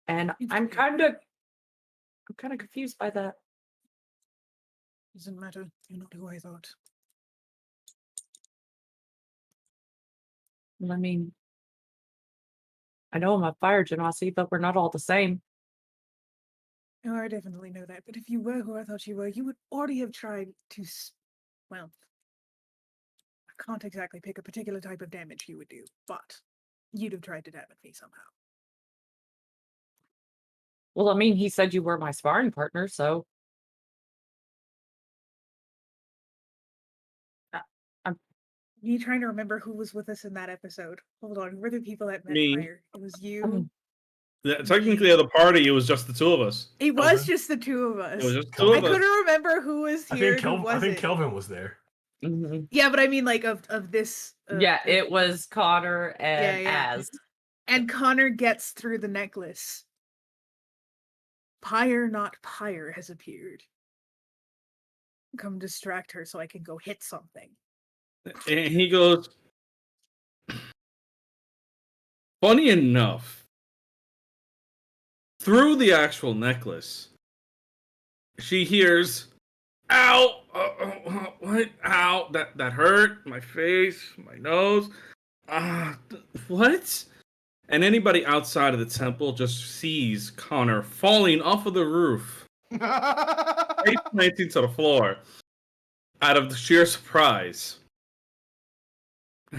And I'm kind of confused by that. Doesn't matter. You're not who I thought. I mean, I know I'm a fire genasi, but we're not all the same. Oh, I definitely know that. But if you were who I thought you were, you would already have tried to. Well, I can't exactly pick a particular type of damage you would do, but you'd have tried to damage me somehow. Well, I mean, he said you were my sparring partner, so Me trying to remember who was with us in that episode. Hold on, who were the people that met Me. Fire? It was you. Yeah, technically, at the party, it was just the two of us. It was Kelvin. just the two of us. It was just the two I of us. couldn't remember who was I here. think and who I wasn't. think Kelvin was there. Mhm. Yeah, but I mean, like of this. Yeah, it was Connor and yeah. Az. And Connor gets through the necklace. Pyre, not Pyre, has appeared. Come distract her so I can go hit something. And he goes, funny enough, through the actual necklace, she hears, ow, what, ow, that hurt, my face, my nose, what? And anybody outside of the temple just sees Connor falling off of the roof, face planting to the floor, out of the sheer surprise.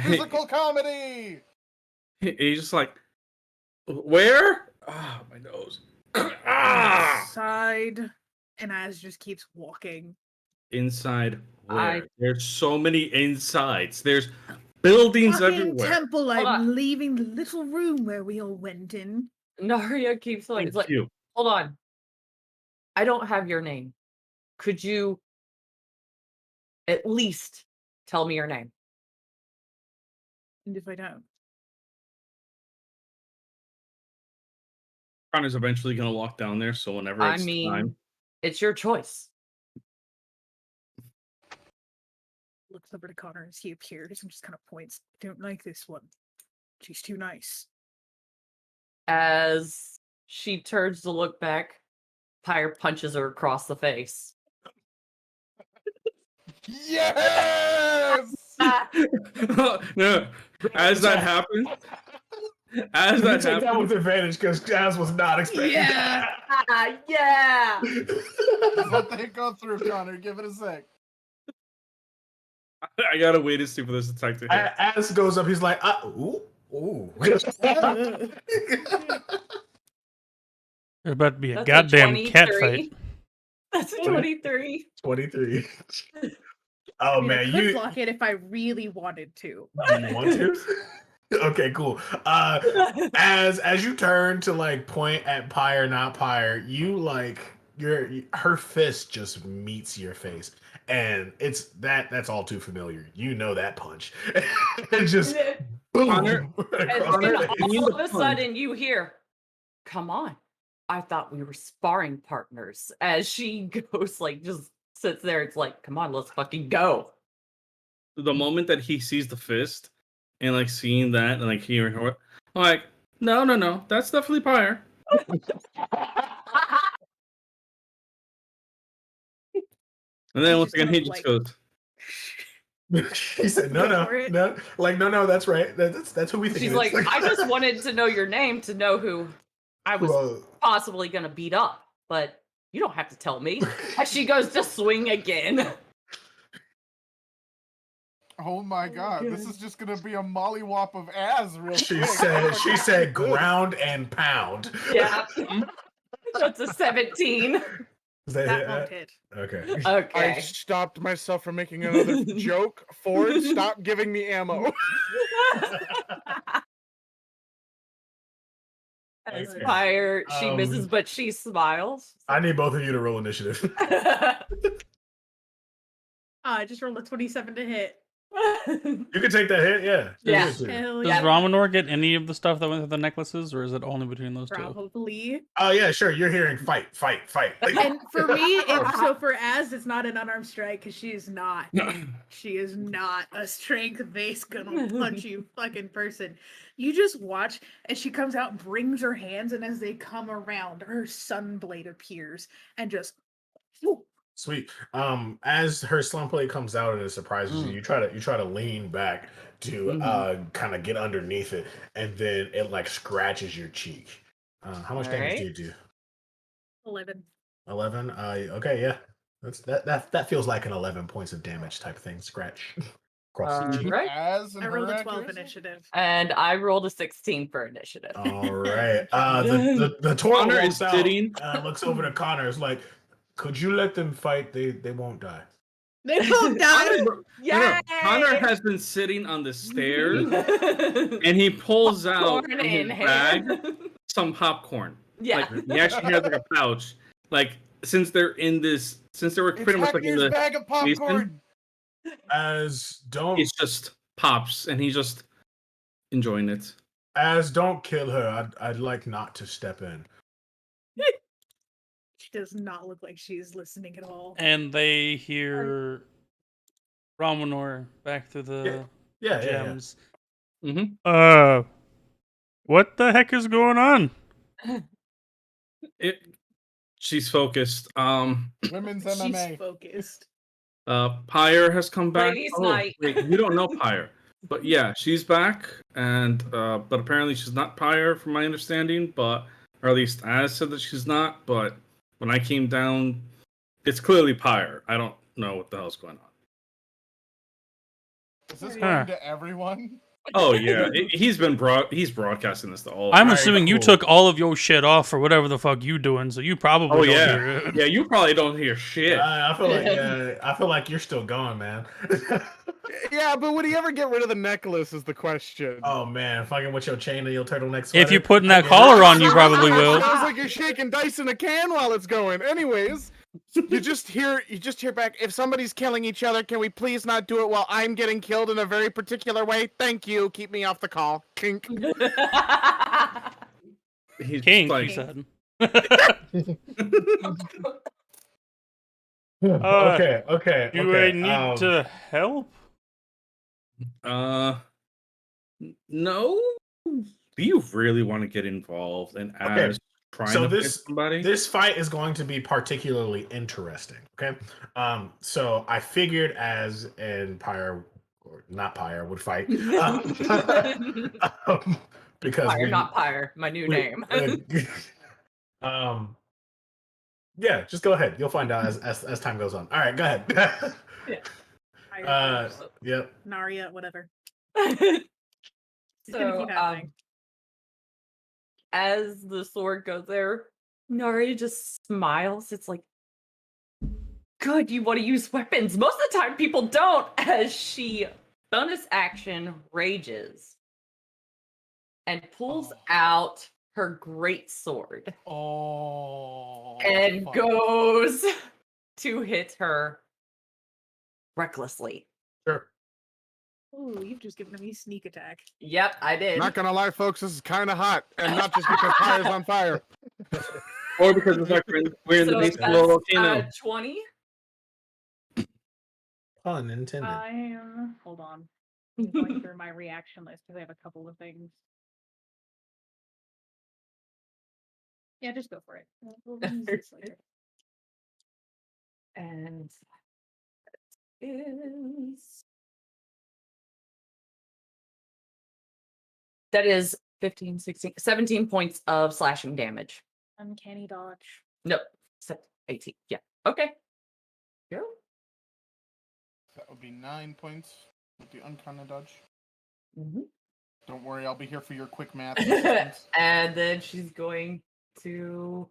Physical comedy. He's just like, where? Ah, my nose. Ah! Side, and Az just keeps walking. Inside where? I- There's so many insides. There's buildings Fucking everywhere. temple! Hold I'm on. leaving the little room where we all went in. Naria keeps like, Thank it's like, you. hold on. I don't have your name. Could you at least tell me your name? And if I don't, Connor's eventually gonna walk down there, so whenever I it's mean, time. it's your choice. looks over to Connor as he appears and just kind of points. Don't like this one. She's too nice. As she turns to look back, Pyre punches her across the face. Yes. No, as that happens, as You that take that happens, with advantage because Jazz was not expecting Yeah. Yeah. Just let that go through, Connor. Give it a sec. I gotta wait and see for this attack to hit. As goes up, he's like, ooh, ooh. There's about to be a That's goddamn cat 23. fight. That's a 23. 23. Oh I mean, I man, could you block it if I really wanted to. do you want to? Okay, cool. As you turn to like point at Pyre, not Pyre, you like her fist just meets your face, and it's that's all too familiar. You know that punch. And just boom. Connor- And across then the face. all of a sudden you hear, come on. I thought we were sparring partners. As she goes, like, just sits there. It's like, come on, let's fucking go. The moment that he sees the fist and like seeing that and like hearing her, I'm like, no, that's definitely Pyre. And then He's once just again, kind he of just like- goes, He said, no, Go for it. no. Like, no, that's right. That's who we think She's it like, is. I just wanted to know your name to know who I was Well, possibly going to beat up. But you don't have to tell me. As she goes to swing again. Oh my god, this is just gonna be a mollywop of Az real she quick. said ground and pound. Yeah. That's a 17. Is that That hit? won't hit. Okay. I Okay. stopped myself from making another joke. Ford, stop giving me ammo. As Okay. Pyre, she misses, Um, but she smiles. I need both of you to roll initiative. I just rolled a 27 to hit. You can take that hit, yeah. Yeah. Hell Does yeah. Ramanor get any of the stuff that went through the necklaces, or is it only between those two? Probably. Oh yeah, sure. You're hearing fight. Like, And for me, it's so for Az, it's not an unarmed strike because she is not. She is not a strength-based gonna punch you fucking person. You just watch as she comes out, brings her hands, and as they come around, her sunblade appears and just. whoop. sweet. As her slump plate comes out and it surprises you, you try to lean back to kind of get underneath it, and then it like scratches your cheek. How much damage do you do? 11. 11. Okay, yeah. That feels like an 11 points of damage type thing. Scratch across the cheek. Right. Az and I her rolled a 12 accuracy? initiative. And I rolled a 16 for initiative. All right. The Toro Connor walks is out, sitting. looks over to Connor. Is like, could you let them fight? They won't die. They both died. Yeah. Connor has been sitting on the stairs, and he pulls out Popcorn from his in bag hand. some popcorn. Yeah. Like he actually has like a pouch. Like since they were pretty much like in the bag of popcorn. As don't it just pops and he's just enjoying it. as don't kill her. I'd like not to step in. She does not look like she's listening at all. And they hear Ramanor back through the Yeah. gems. Mm-hmm. What the heck is going on? She's focused. Women's She's MMA. focused. Pyre has come back. Ladies' night. Wait, you don't know Pyre. But yeah, she's back, and but apparently she's not Pyre, from my understanding. But or at least Az said that she's not. But when I came down, it's clearly Pyre. I don't know what the hell's going on. Is this Huh. going to everyone? Oh yeah, he's broadcasting this to all. I'm Alright, assuming you cool. took all of your shit off for whatever the fuck you doing, so you probably Oh don't yeah, hear it. yeah. You probably don't hear shit. I feel like you're still going, man. Yeah, but would he ever get rid of the necklace is the question. Oh man, fucking with your chain and your turtleneck sweater. If you're putting that collar on, you probably will. Sounds like you're shaking dice in a can while it's going. Anyways, you just hear back. If somebody's killing each other, can we please not do it while I'm getting killed in a very particular way? Thank you. Keep me off the call. Kink. He's King, like, he said. Okay. Do I need to help? No. Do you really want to get involved in Okay, trying so to fight somebody? This fight is going to be particularly interesting. Okay, so I figured Az and Pyre, or not Pyre, would fight because Pyre, not Pyre, my new name. Yeah, just go ahead. You'll find out as time goes on. All right, go ahead. Yep. Narya, whatever. So, as the sword goes there, Nari just smiles. It's like, good, you want to use weapons. Most of the time, people don't, as she bonus action rages and pulls out her great sword and goes to hit her recklessly. Sure. Oh, you've just given me sneak attack. Yep, I did. Not gonna lie, folks, this is kind of hot, and not just because fire's on fire. Or because the fact we're in the base of a little volcano. 20. Pun intended. Hold on. I'm going through my reaction list because I have a couple of things. Yeah, just go for it. We'll use this later. And that is 15, 16, 17 points of slashing damage. Uncanny dodge. Nope. 18. Yeah. Okay. Go. That would be 9 points with the uncanny dodge. Mm-hmm. Don't worry, I'll be here for your quick math. And then she's going to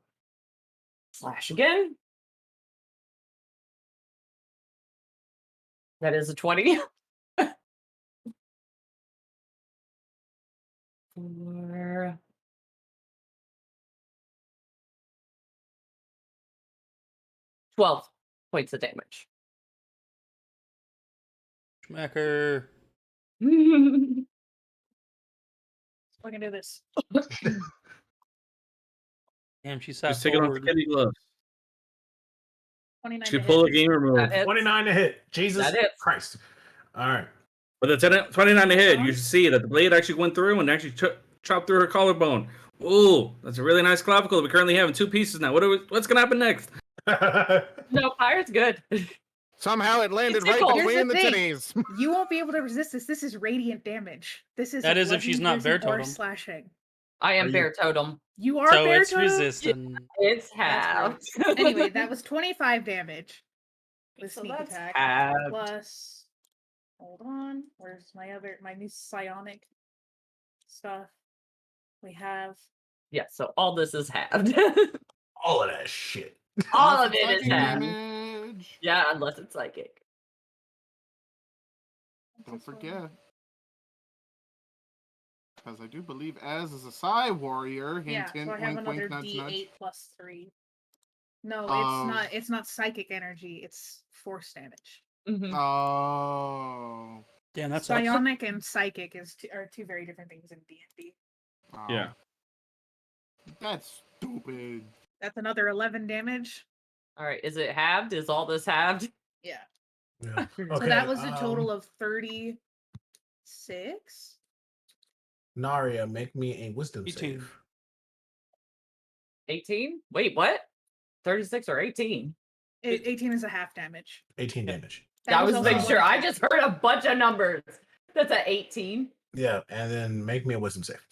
slash again. That is a 20. For 12 points of damage. Schmacker. We can do this. Damn, she sat Just take it off the forward. kitty gloves. 29 She to pull a hit. gamer move. That hits. 29 to hit. Jesus That hits. Christ. All right. But it's at 29 to hit. You see that the blade actually went through and actually chopped through her collarbone. Ooh, that's a really nice clavicle. We currently have in 2 pieces now. What's gonna happen next? No, fire's good. Somehow it landed It's right tickle. between the Here's the titties. You won't be able to resist this. This is radiant damage. This is That is if she's not bear bludgeoning or totem. slashing. I am Are you- bear totem. You are So bear it's totem? resistant. It's That's halved. Anyway, that was 25 damage with So sneak that's attack. halved. Plus, hold on. Where's my new psionic stuff? We have Yeah, so all this is halved. All of that shit. All of it is Psychic halved. damage. Yeah, unless it's psychic. Don't forget. Because I do believe Az is a Psy warrior. Hint, Yeah, hint, so I have wink, another wink, nudge, D8 nudge. plus 3. No, it's Um, not. It's not psychic energy. It's force damage. Mhm. Oh. Damn, that's Psionic and psychic are two very different things in D&D. Oh. Yeah. That's stupid. That's another 11 damage. All right, is it halved? Is all this halved? Yeah. Yeah. So Okay, that was a total of 36. Naria, make me a wisdom 18. save. 18? Wait, what? 36 or 18? 18 is a half damage. 18 damage. That I was also making one sure. I attack. just heard a bunch of numbers. That's a 18. Yeah, and then make me a wisdom save.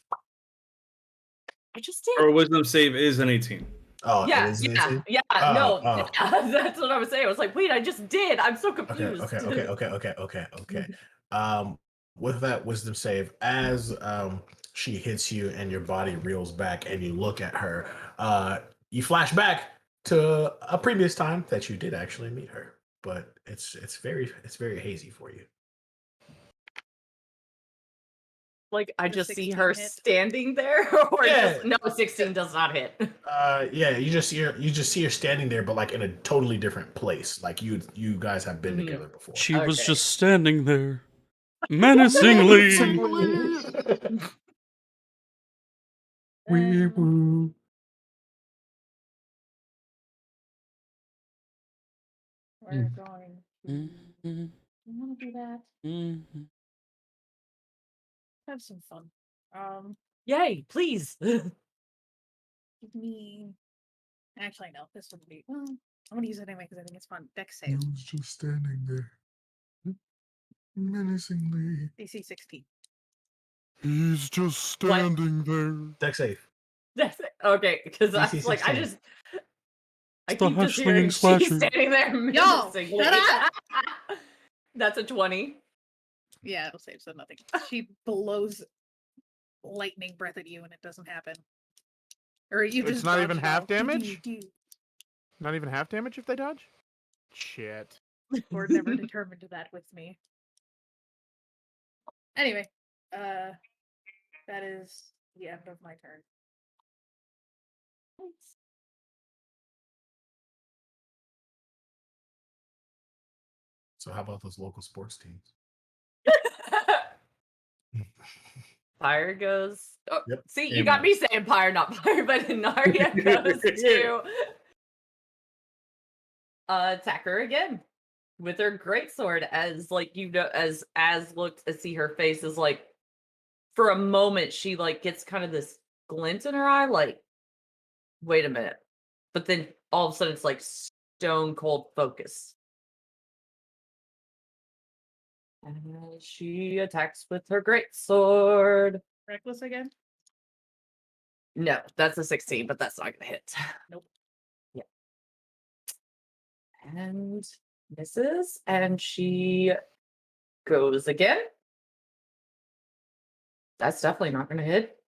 I just did. Her wisdom save is an 18. Oh, Yeah, it is an yeah, 18? yeah. Oh, No, oh. that's what I was saying. I was like, wait, I just did. I'm so Okay, confused. okay. With that wisdom save, as she hits you and your body reels back and you look at her, you flash back to a previous time that you did actually meet her, but it's very hazy for you. Like, I The just see 16 her hit? standing there, or Yeah. just no, 16 does not hit. Yeah, you just see her standing there, but like in a totally different place. Like you guys have been Mhm. together before. She was Okay. just standing there, menacingly. Wee woo. We're going. Mhm, You want to do that? mhm. Have some fun. Yay, please. Give me. Actually, no. This would be. Well, I'm gonna use it anyway because I think it's fun. Dex save. was just standing there, menacingly. DC 16. He's just What? standing there. Dex save. That's it. Okay, because I DC was like, I 16. I the keep just hush-slinging hearing she's slasher. standing there Yo, menacingly. shut That's a 20. Yeah, it'll save, so nothing. She blows lightning breath at you and it doesn't happen. Or you It's just not dodge even it half all. damage? Not even half damage if they dodge? Shit. Or never determined that with me. Anyway, that is the end of my turn. So how about those local sports teams? Pyre goes. Oh, Yep. see, you got Amen. me saying Pyre, not Pyre, but Naria goes to attack her again with her greatsword. As like as looked to see her face is like, for a moment she like gets kind of this glint in her eye, like, wait a minute, but then all of a sudden it's like stone cold focus. And she attacks with her greatsword. Reckless again? No, that's a 16, but that's not gonna hit. Nope. Yeah. And misses, and she goes again. That's definitely not gonna hit.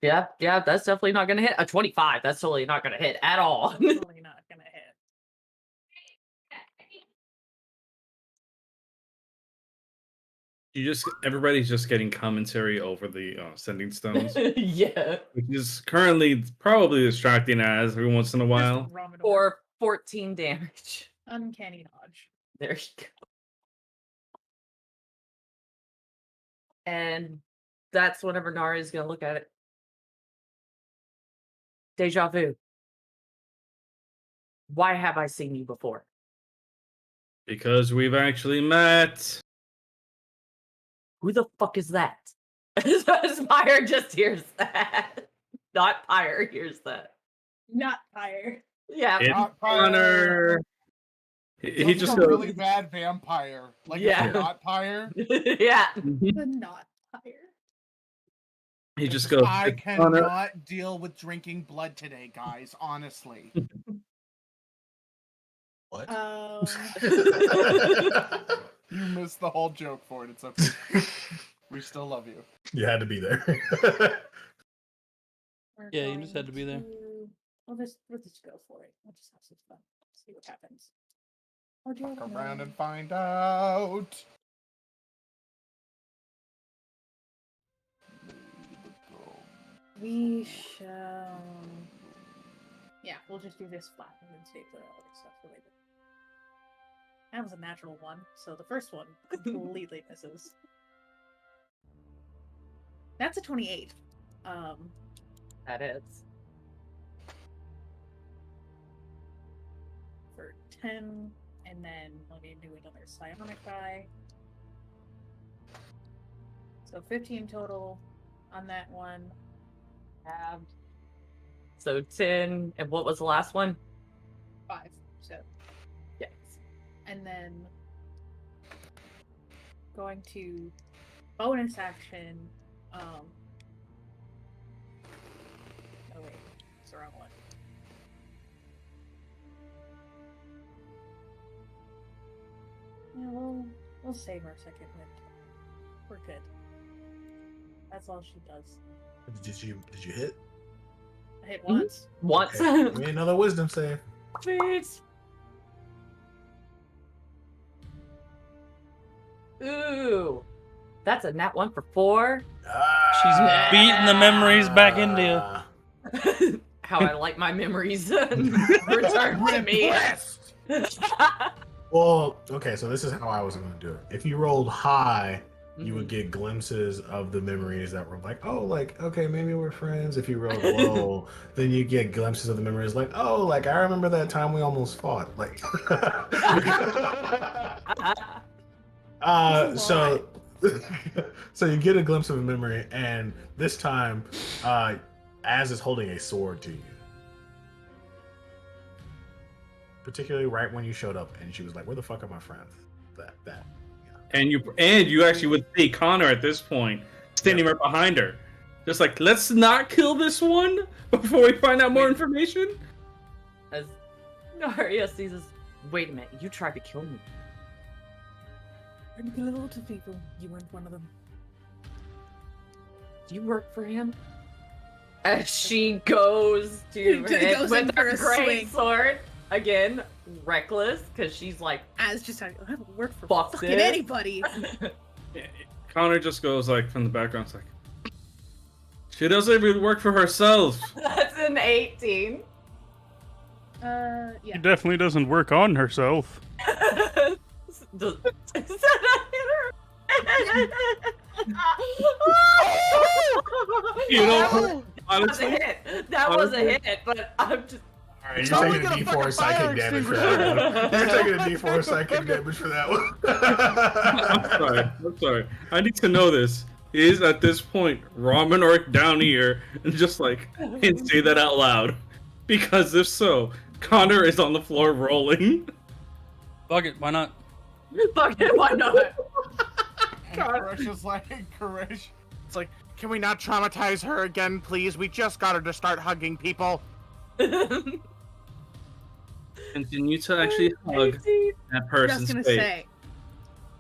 Yeah, that's definitely not gonna hit. A 25, that's totally not gonna hit at all. Totally not gonna hit. Everybody's just getting commentary over the sending stones, Yeah. which is currently probably distracting as every once in a while. Just ramen over. For 14 damage. Uncanny dodge. There you go. And that's whenever Nari's gonna look at it. Deja vu. Why have I seen you before? Because we've actually met. Who the fuck is that? Pyre just hears that. Not Pyre hears that. Not fire. Yeah. It's Not Pyre. Connor. He He's just a goes. really bad vampire. Like Yeah. it's not Pyre. Yeah. The not fire. He just goes. I "It's Connor." cannot deal with drinking blood today, guys. Honestly. What? You missed the whole joke for it. It's okay. We still love you. You had to be there. We're Yeah, you just had to be there. Let's just go for it. Let's just have some fun. See what happens. Oh, Fuck around and find out. We shall. Yeah, we'll just do this flat and then save the other stuff for later. That was a natural one, so the first one completely misses. That's a 28. That is. For 10, and then let me do another psionic die. So 15 total on that one. Halved. So 10, and what was the last one? 5. So, Yes. and then going to bonus action. Oh wait, it's the wrong one. Yeah, we'll save our second wind. We're good. That's all she does. Did you hit? I hit once. Once. Okay. Give me another wisdom save. Please. Ooh. That's a nat 1 for 4. She's beating the memories back into you. How I like my memories returned to me. Well, okay, so this is how I was going to do it. If you rolled high, you would get glimpses of the memories that were like, oh, like, okay, maybe we're friends. If you rolled low, then you get glimpses of the memories like, oh, like, I remember that time we almost fought. Like, so you get a glimpse of a memory, and this time, Az is holding a sword to you. Particularly right when you showed up, and she was like, "Where the fuck are my friends?" That. Yeah. And you actually would see Connor at this point standing right behind her, just like, let's not kill this one before we find out more information. As Naria sees us, wait a minute, you tried to kill me. I'm kill a lot of people. You weren't one of them. Do you work for him? As she goes to hit Goes with in for her a great swing. sword. Again, reckless, because she's like, As just I haven't worked for Fuck fucking this. anybody. Connor just goes like from the background, it's like, she doesn't even work for herself. that's an 18. Yeah. She definitely doesn't work on herself. Does that hit her? You know, that was a honestly, hit. That was a hit, but I'm just. All right, Someone you're get a taking a fucking D4 psychic fire damage for extinguisher. that one. You're taking a D4 psychic damage for that one. I'm sorry. I need to know this. Is at this point Ramen Orc down here and just like and say that out loud? Because if so, Connor is on the floor rolling. Fuck it, why not? Fuck it, why not? And Koresh is like, Koresh. It's like, can we not traumatize her again, please? We just got her to start hugging people. Continue to actually hug that person's Just gonna face. say,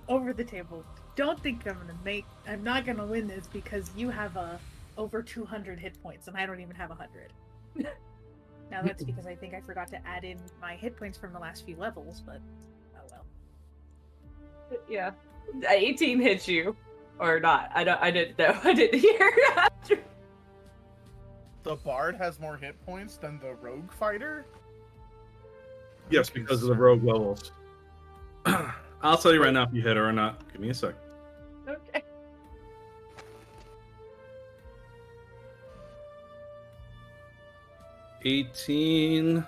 over the table. Don't think I'm not gonna win this because you have over 200 hit points and I don't even have 100. Now that's because I think I forgot to add in my hit points from the last few levels, but oh well. Yeah, 18 hits you, or not? I didn't know. I didn't hear. The bard has more hit points than the rogue fighter? Yes, because of the rogue levels. I'll tell you right now if you hit her or not. Give me a sec. Okay. $18.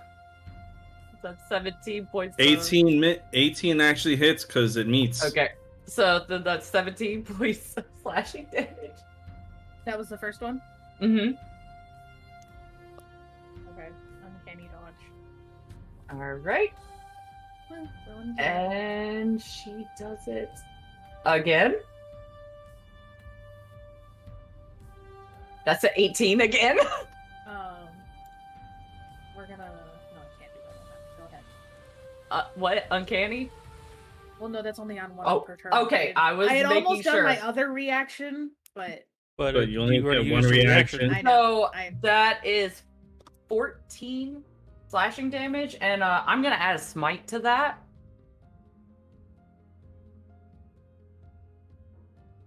That's 17 points. 18 actually hits because it meets. Okay, so then that's 17 points of slashing damage. That was the first one? Mm-hmm. Okay. Uncanny dodge. All right. Well, rolling down. And she does it again. That's an 18 again. We're gonna. No, I can't do that one. Go ahead. What? Uncanny? Well, no, that's only on one Oh, per turn. okay. I was I had making almost sure. done my other reaction, but But you only already get one used your reaction. I know. So that is 14 slashing damage, and I'm gonna add a smite to that.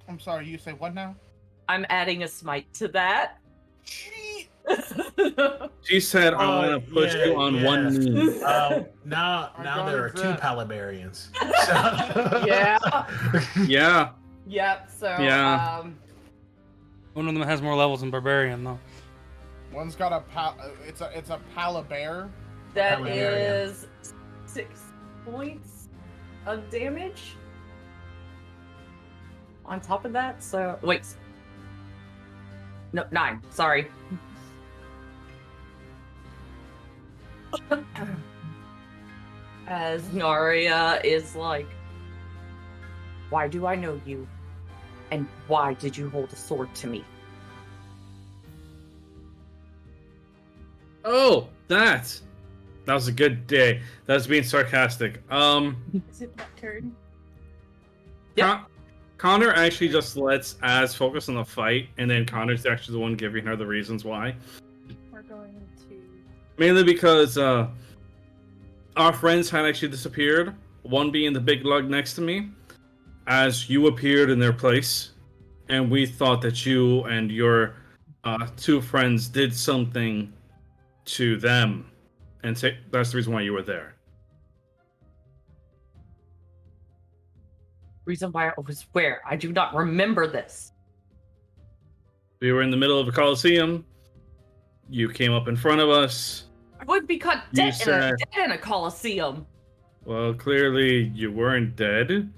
I'm sorry, you say what now? I'm adding a smite to that. She said, "I want to push you on one knee." Now gone there are is two that? Palabarians. Yeah. Yeah, Yep. So Yeah. One of them has more levels than Barbarian, though. One's got a it's a palabear. that Palabarian. is 6 points of damage. On top of that, so wait. No, 9. Sorry. As Naria is like, why do I know you? And why did you hold a sword to me? Oh, that was a good day. That was being sarcastic. Is it my turn? Yep. Connor actually just lets Az focus on the fight, and then Connor's actually the one giving her the reasons why. We're going to. Mainly because our friends had actually disappeared. One being the big lug next to me, as you appeared in their place, and we thought that you and your 2 friends did something to them, and that's the reason why you were there. Reason why I was where? I do not remember this. We were in the middle of a coliseum. You came up in front of us. I would be cut You dead said- in a coliseum. Well, clearly you weren't dead.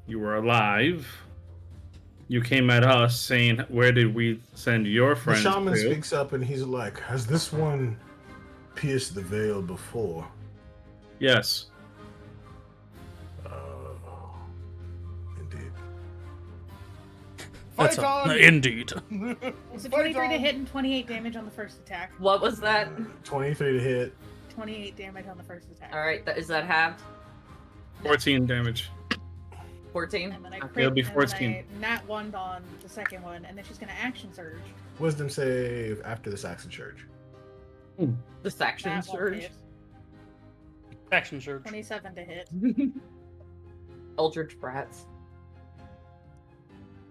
You were alive. You came at us saying, "Where did we send your The friends shaman to?" speaks up and he's like, "Has this one pierced the veil before?" Yes. Indeed. That's Fight on! indeed. Is it Fight 23 to on! hit and 28 damage on the first attack? What was that? 23 to hit. 28 damage on the first attack. All right, is that halved? 14 damage. 14. And then I Okay. crit, It'll be and then 14. I nat 1 on the second one, and then she's gonna action surge. Wisdom save after this action surge. This action That won't surge. hit. Action surge. 27 to hit Eldritch Brats.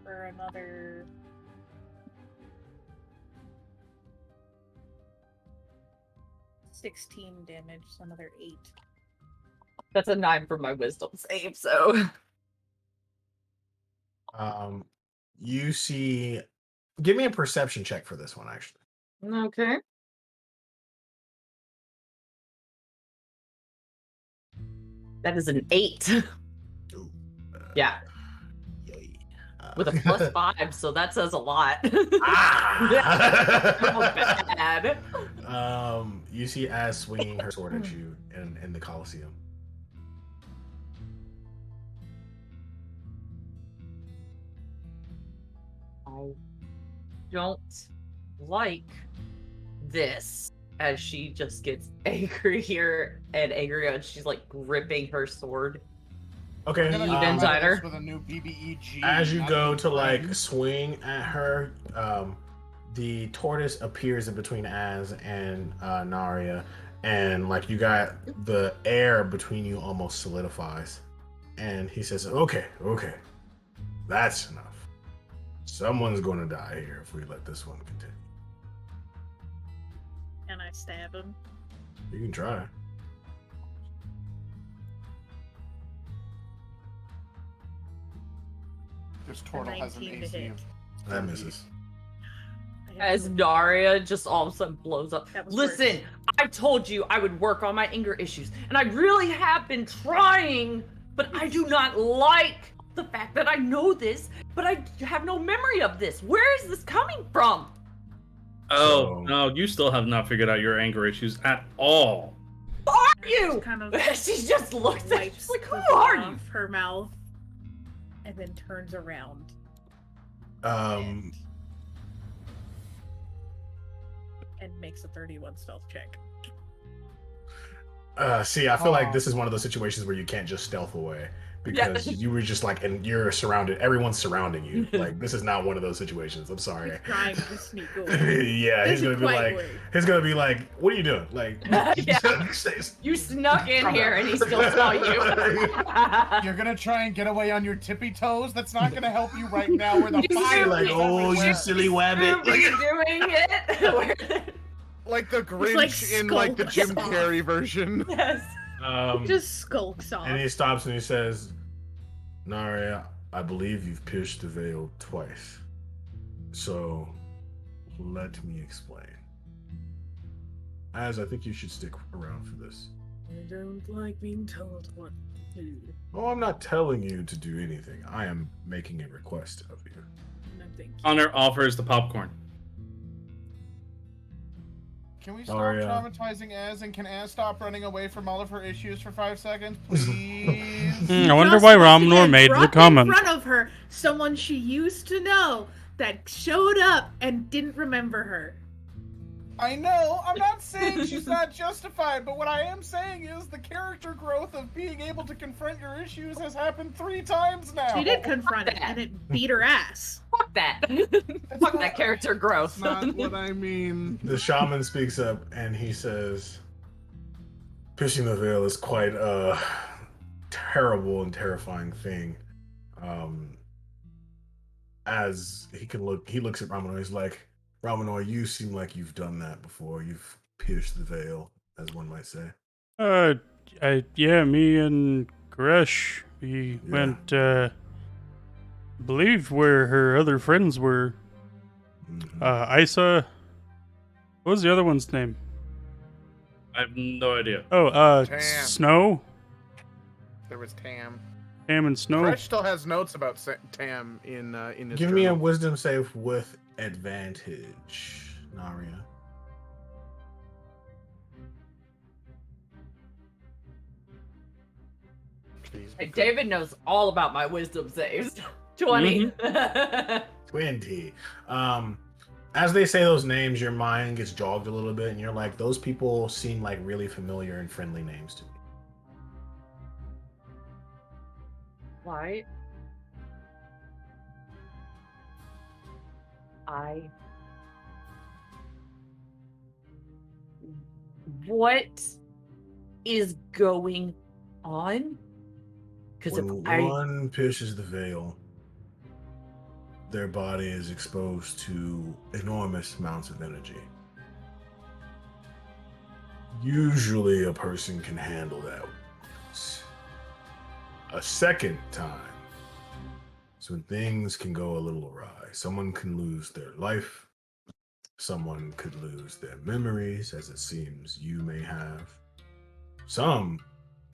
for another. $16 damage, so another 8. That's a 9 for my wisdom save, so. You see. Give me a perception check for this one, actually. Okay. That is an 8. Ooh, Yeah, yay. with a plus 5, so that says a lot. Ah! How bad. You see Az swinging her sword at you in the Colosseum. I don't like this. As she just gets angrier and angrier, and she's like gripping her sword. Okay. I'm gonna Even come out of tighter. this with a new BBEG. As you not go even to like friends. swing at her, the tortoise appears in between Az and Naria, and like you got the air between you almost solidifies. And he says, "Okay, that's enough. Someone's going to die here if we let this one continue. And I stab him. You can try." This turtle has an 19 to AC hit. of That misses. I have As to- Daria just all of a sudden blows up. That was Listen, worse. I told you I would work on my anger issues, and I really have been trying, but I do not like the fact that I know this, but I have no memory of this. Where is this coming from? Oh, So- no, you still have not figured out your anger issues at all. Who are Just you? kind of She just looks at me. wipes She's like, the who are blood you? off her mouth, and then turns around. And makes a 31 stealth check. See, I feel like Oh. this is one of those situations where you can't just stealth away. because you were just like, and you're surrounded. Everyone's surrounding you. Like this is not one of those situations. I'm sorry. He's trying to sneak away. Yeah, he's gonna Doesn't be quite like, work. he's gonna be like, what are you doing? Like, Yeah. You snuck in Calm here down. and he still saw you. You're gonna try and get away on your tippy toes? That's not gonna help you right now. Where the You fire like, is oh, you everywhere. silly wabbit. You're doing it. Like the Grinch like in like the Jim skulks off. Carrey version. Yes. Just skulks off. And he stops and he says, Naria, I believe you've pierced the veil twice. So let me explain. As I think you should stick around for this. I don't like being told what to do. Oh, I'm not telling you to do anything. I am making a request of you. No, thank you. Connor offers the popcorn. Can we stop Aria. traumatizing Az, and can Az stop running away from all of her issues for 5 seconds, please? I wonder why Romnor made the comment. In front of her, someone she used to know that showed up and didn't remember her. I know, I'm not saying she's not justified, but what I am saying is the character growth of being able to confront your issues has happened 3 times now. She did confront it, and it beat her ass. Fuck that. Fuck that character growth. That's not what I mean. The shaman speaks up and he says, piercing the veil is quite a terrible and terrifying thing. As he looks at Ramanor, he's like, Ramanor, you seem like you've done that before. You've pierced the veil, as one might say. Yeah, me and Gresh, we went, I believe where her other friends were. Isa. What was the other one's name? I have no idea. Oh, Tam. Snow? There was Tam. Tam and Snow? Fresh still has notes about Tam in his Give me a journal. wisdom save with advantage, Naria. Please Hey, be good. David knows all about my wisdom saves. 20. 20. As they say those names, your mind gets jogged a little bit, and you're like, those people seem like really familiar and friendly names to me. Right. What is going on? Because if When one pierces the veil, their body is exposed to enormous amounts of energy. Usually a person can handle that once. A second time is when things can go a little awry. Someone can lose their life. Someone could lose their memories, as it seems you may have. Some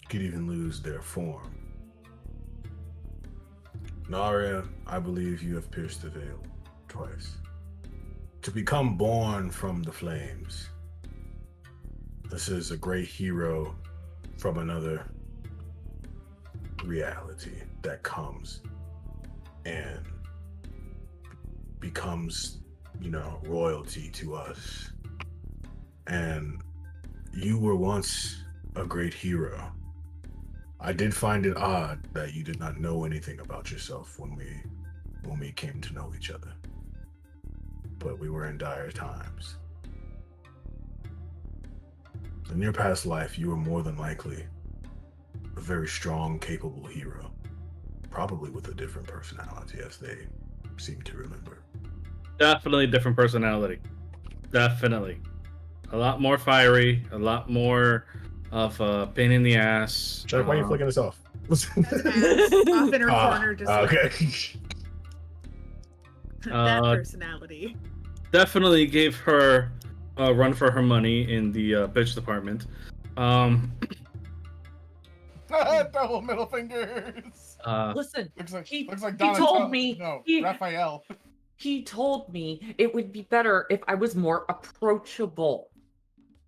could even lose their form. Naria, I believe you have pierced the veil twice. To become born from the flames. This is a great hero from another reality that comes and becomes, royalty to us. And you were once a great hero. I did find it odd that you did not know anything about yourself when we came to know each other. But we were in dire times. In your past life, you were more than likely a very strong, capable hero. Probably with a different personality, as they seem to remember. Definitely different personality. Definitely. A lot more fiery, a lot more of a pain in the ass. Chuck, why are you flicking this off? Off in her corner, just like, okay. that personality. Definitely gave her a run for her money in the bitch department. Double middle fingers. listen, Looks like he looks like told Donatello. me- No, he- Raphael. he told me it would be better if I was more approachable.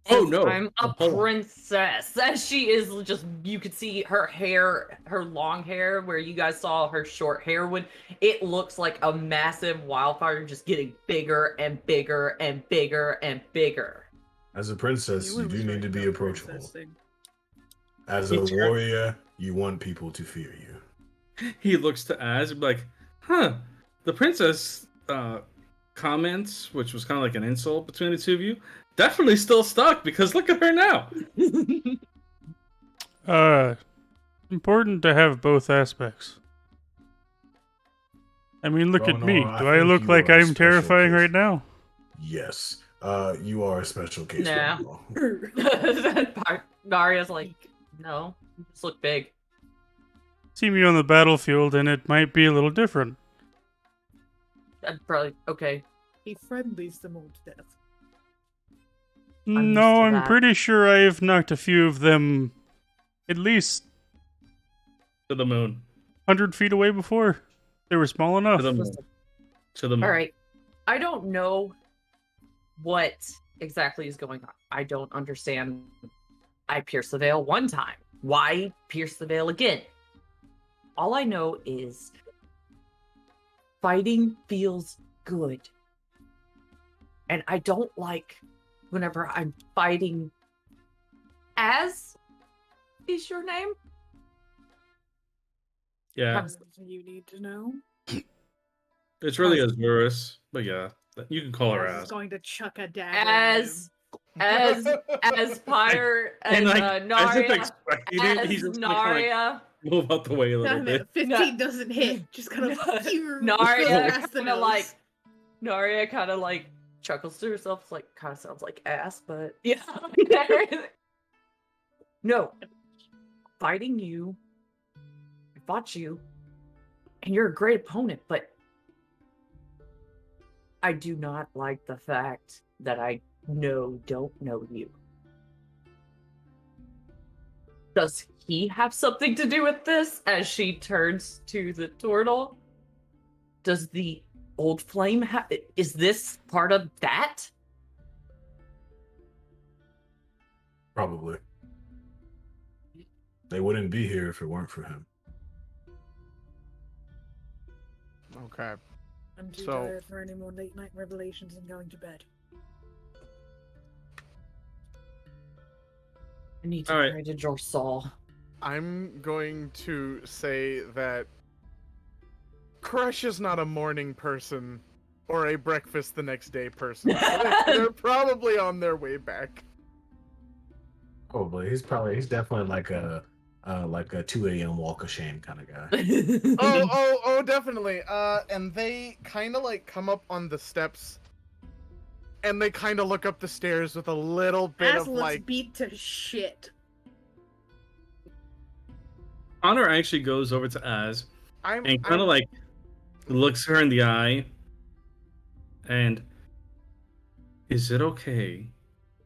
Oh, Since no. I'm a Oh. princess. As she is just, you could see her hair, her long hair, where you guys saw her short hair would, it looks like a massive wildfire just getting bigger and bigger and bigger and bigger. As a princess, you were do need right to be about approachable. princess thing. As a It's your- warrior, you want people to fear you. he looks to Az and be like, huh, the princess comments, which was kind of like an insult between the two of you, definitely still stuck because look at her now. Important to have both aspects. I mean, look at me. Ronor, Do I think look you like are a I'm special terrifying case. right now? Yes. You are a special case. Nah. Ronor. Naria's like, no, you just look big. See me on the battlefield, and it might be a little different. I'd probably okay. He friendlies them all to death. I'm used No, to I'm that. pretty sure I have knocked a few of them at least To the moon. 100 feet away before. They were small enough. To the moon. To the moon. All right. I don't know what exactly is going on. I don't understand. I pierced the veil one time. Why pierce the veil again? All I know is fighting feels good. And I don't like whenever I'm fighting. Az is your name? Yeah. You need to know. It's really Azurus, but yeah. You can call her Az is Az. going to chuck a dagger at As him. as Pyre And and like, as if Naria. expecting it, he's As just gonna kinda, Naria. like, move out the way a little Damn bit. it, 15 doesn't hit. Just kind of Naria past the kind of nose. like Naria kind of like chuckles to herself. It's like kind of sounds like ass, but yeah. No, fighting you. I fought you, and you're a great opponent, but I do not like the fact that I don't know you. Does he have something to do with this? As she turns to the turtle, does the old flame have? Is this part of that? Probably. They wouldn't be here if it weren't for him. Okay. I'm too So- tired for any more late night revelations and going to bed. I need to All right. try to draw Saul. I'm going to say that Crush is not a morning person or a breakfast the next day person. So they're probably on their way back. Probably. He's definitely like a 2 a.m. walk of shame kind of guy. Oh, definitely. And they kind of like come up on the steps, and they kind of look up the stairs with a little bit As of let's like, beat to shit. Connor actually goes over to Az I'm and kind of like looks her in the eye. And is it okay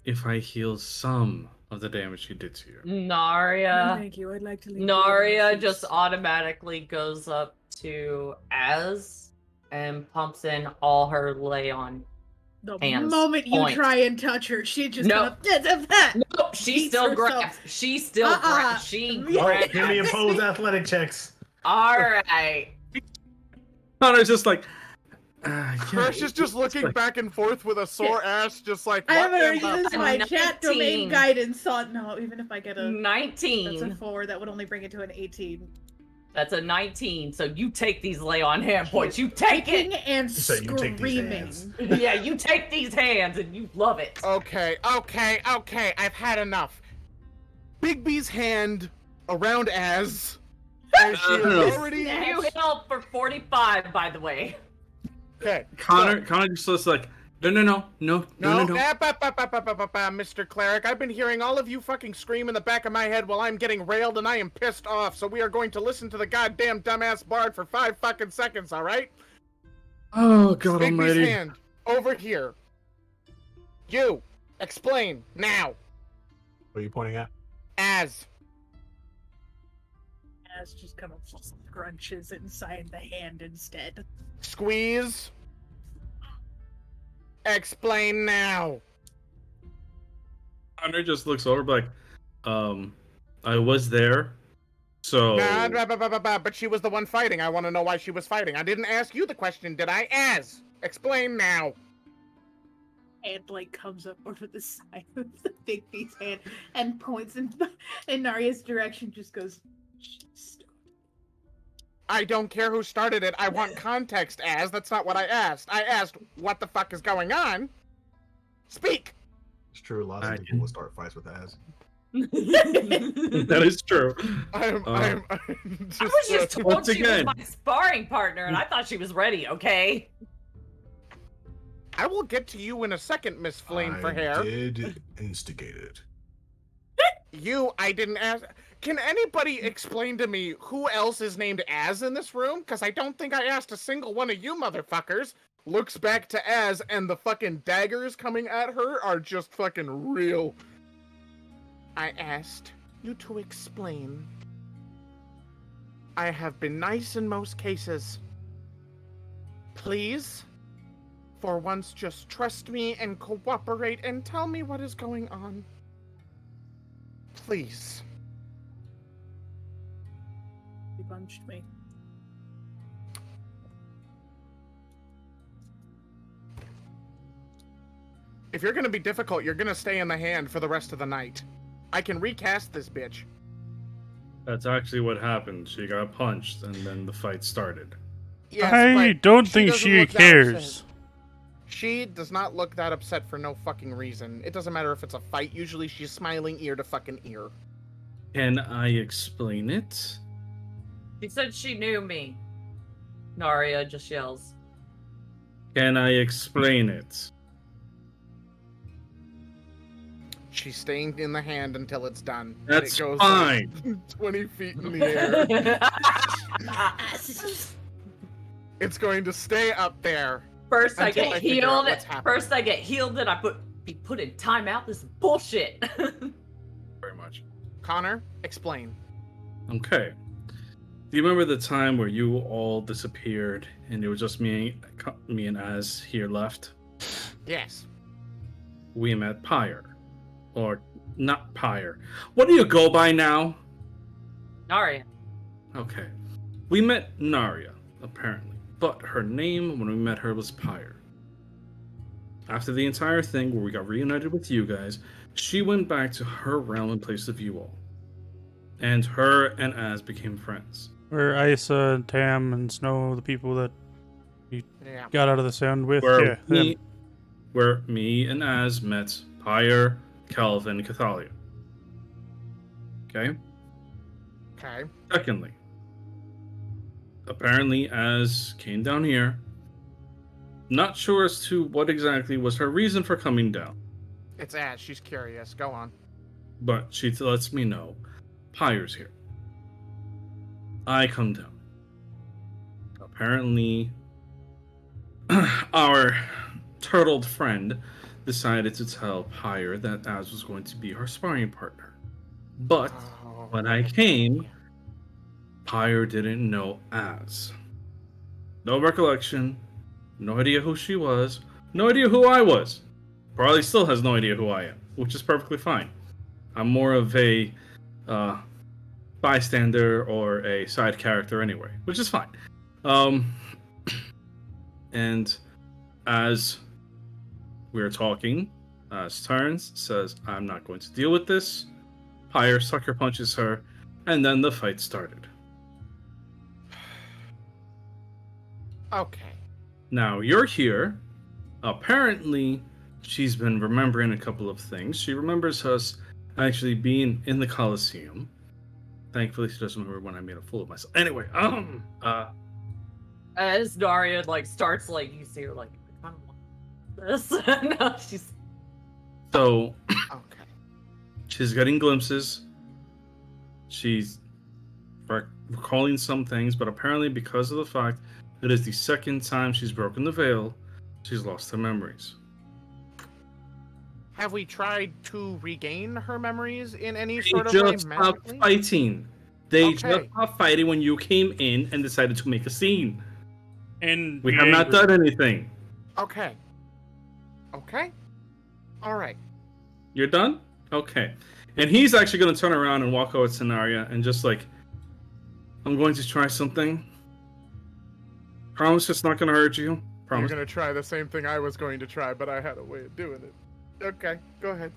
if I heal some of the damage you did to you? No, Naria. thank you. I'd like to leave. Naria just automatically goes up to Az and pumps in all her lay on. The hands, moment you point. try and touch her, she just Nope. kind of that. Nope, she Beats still herself. grabs. She still grabs. She Yeah. Oh, grabs. give me opposed athletic checks. All right. Connor's just like, yeah, Crush is just looking like- back and forth with a sore ass, just like, I'm what gonna the use A my chat 19. domain guidance on. No, even if I get a 19. that's a 4, that would only bring it to an 18. That's a 19. So you take these lay on hand points. You take Kicking it. and So you take these screaming. hands. Yeah, you take these hands and you love it. Okay, I've had enough. Bigby's hand around Az she is already. You healed for 45, by the way. Okay, Connor just looks like, no. Mr. Cleric, I've been hearing all of you fucking scream in the back of my head while I'm getting railed and I am pissed off, so we are going to listen to the goddamn dumbass bard for 5 fucking seconds, alright? Oh God Bigby's Almighty! hand, over here. You, explain, now. What are you pointing at? Az. As just kind of scrunches inside the hand instead. Squeeze. Explain now. Connor just looks over like, I was there, so. But she was the one fighting. I want to know why she was fighting. I didn't ask you the question, did I? Az. Explain now. And like comes up over the side of the Bigby's hand and points in Naria's direction. Just goes. I don't care who started it. I want context, Az. That's not what I asked. I asked, what the fuck is going on? Speak! It's true. A lot of people will start fights with Az. That is true. I'm just, I was just told once she was again. my sparring partner, and I thought she was ready. Okay. I will get to you in a second, Miss Flame for Hair. I did instigate it. I didn't ask. Can anybody explain to me who else is named Az in this room? Because I don't think I asked a single one of you motherfuckers. Looks back to Az, and the fucking daggers coming at her are just fucking real. I asked you to explain. I have been nice in most cases. Please, for once, just trust me and cooperate and tell me what is going on. Please. He punched me. If you're gonna be difficult, you're gonna stay in the hand for the rest of the night. I can recast this bitch. That's actually what happened. She got punched, and then the fight started. Yes, I but don't she think doesn't she look that cares. upset. She does not look that upset for no fucking reason. It doesn't matter if it's a fight. Usually she's smiling ear to fucking ear. Can I explain it? She said she knew me. Naria just yells. Can I explain it? She's staying in the hand until it's done. And That's it goes fine. like 20 feet in the air. It's going to stay up there. First I Until get I figure out healed. what's happening. First I get healed, then I be put in timeout. This is bullshit. Very much. Connor, explain. Okay. Do you remember the time where you all disappeared and it was just me and Az here left? Yes. We met Pyre. Or not Pyre. What do you go by now? Naria. Okay. We met Naria, apparently. But her name when we met her was Pyre. After the entire thing where we got reunited with you guys, she went back to her realm in place of you all. And her and Az became friends. Where Isa and Tam and Snow, the people that Yeah. got out of the sound with. Where Yeah, me and Az met Pyre, Calvin, and Cathalia. Okay? Okay. Secondly, apparently Az came down here. Not sure as to what exactly was her reason for coming down, It's Az. She's curious. Go on. but she lets me know Pyre's here. I come down. Apparently, our turtled friend decided to tell Pyre that Az was going to be her sparring partner. But Oh, when I came, Pyre didn't know Az. No recollection, no idea who she was, no idea who I was. Probably still has no idea who I am, which is perfectly fine. I'm more of a bystander or a side character anyway, which is fine. And as we're talking, Az turns, says, I'm not going to deal with this. Pyre sucker punches her, and then the fight started. Okay. Now, you're here. Apparently, she's been remembering a couple of things. She remembers us actually being in the Coliseum. Thankfully, she doesn't remember when I made a fool of myself. Anyway, As Naria starts you see her I kind of want this. No, she's so Okay. she's getting glimpses. She's recalling some things, but apparently because of the fact that it's the second time she's broken the veil, she's lost her memories. Have we tried to regain her memories in any They sort of way just stopped magically? fighting. They just Okay. stopped fighting when you came in and decided to make a scene. and We have not done anything. Okay. Okay. All right. You're done? Okay. And he's actually going to turn around and walk over to Naria and just I'm going to try something. Promise it's not going to hurt you. Promise. You're gonna try the same thing I was going to try, but I had a way of doing it. Okay, go ahead.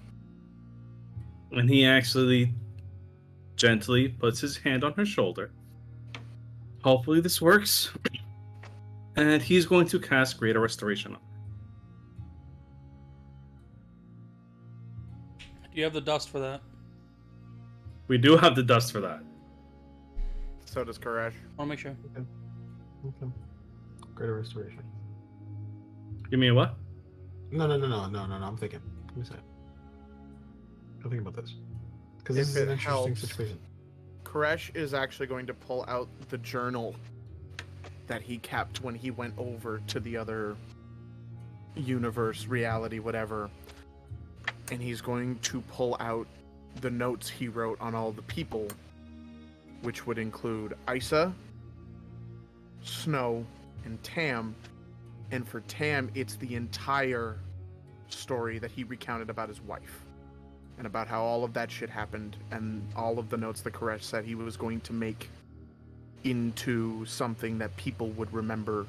And he actually gently puts his hand on her shoulder Hopefully this works. And he's going to cast Greater Restoration. Do you have the dust for that? We do have the dust for that. So does Koresh. I want to make sure. Okay. Greater restoration. Give me a what? No. I'm thinking. Give me a second. I'm thinking about this because this If is an it interesting helps. situation. Koresh is actually going to pull out the journal that he kept when he went over to the other universe, reality, whatever. And he's going to pull out the notes he wrote on all the people, which would include Isa, Snow, and Tam. And for Tam, it's the entire story that he recounted about his wife and about how all of that shit happened, and all of the notes that Koresh said he was going to make into something that people would remember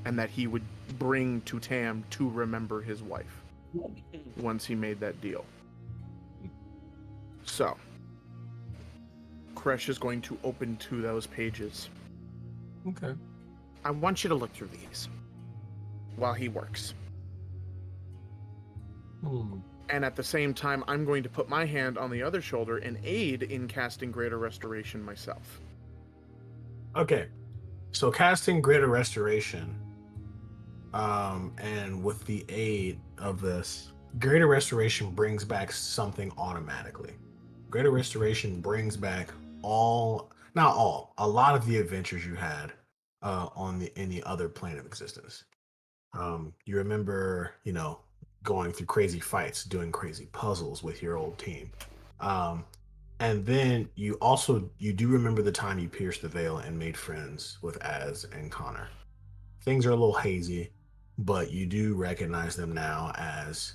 and that he would bring to Tam to remember his wife once he made that deal. So, Koresh is going to open to those pages. Okay. I want you to look through these while he works. And at the same time, I'm going to put my hand on the other shoulder and aid in casting Greater Restoration myself. Okay. So casting Greater Restoration, and with the aid of this, Greater Restoration brings back something automatically. Greater Restoration brings back a lot of the adventures you had in the other plane of existence. You remember, going through crazy fights, doing crazy puzzles with your old team. And then you do remember the time you pierced the veil and made friends with Az and Connor. Things are a little hazy, but you do recognize them now as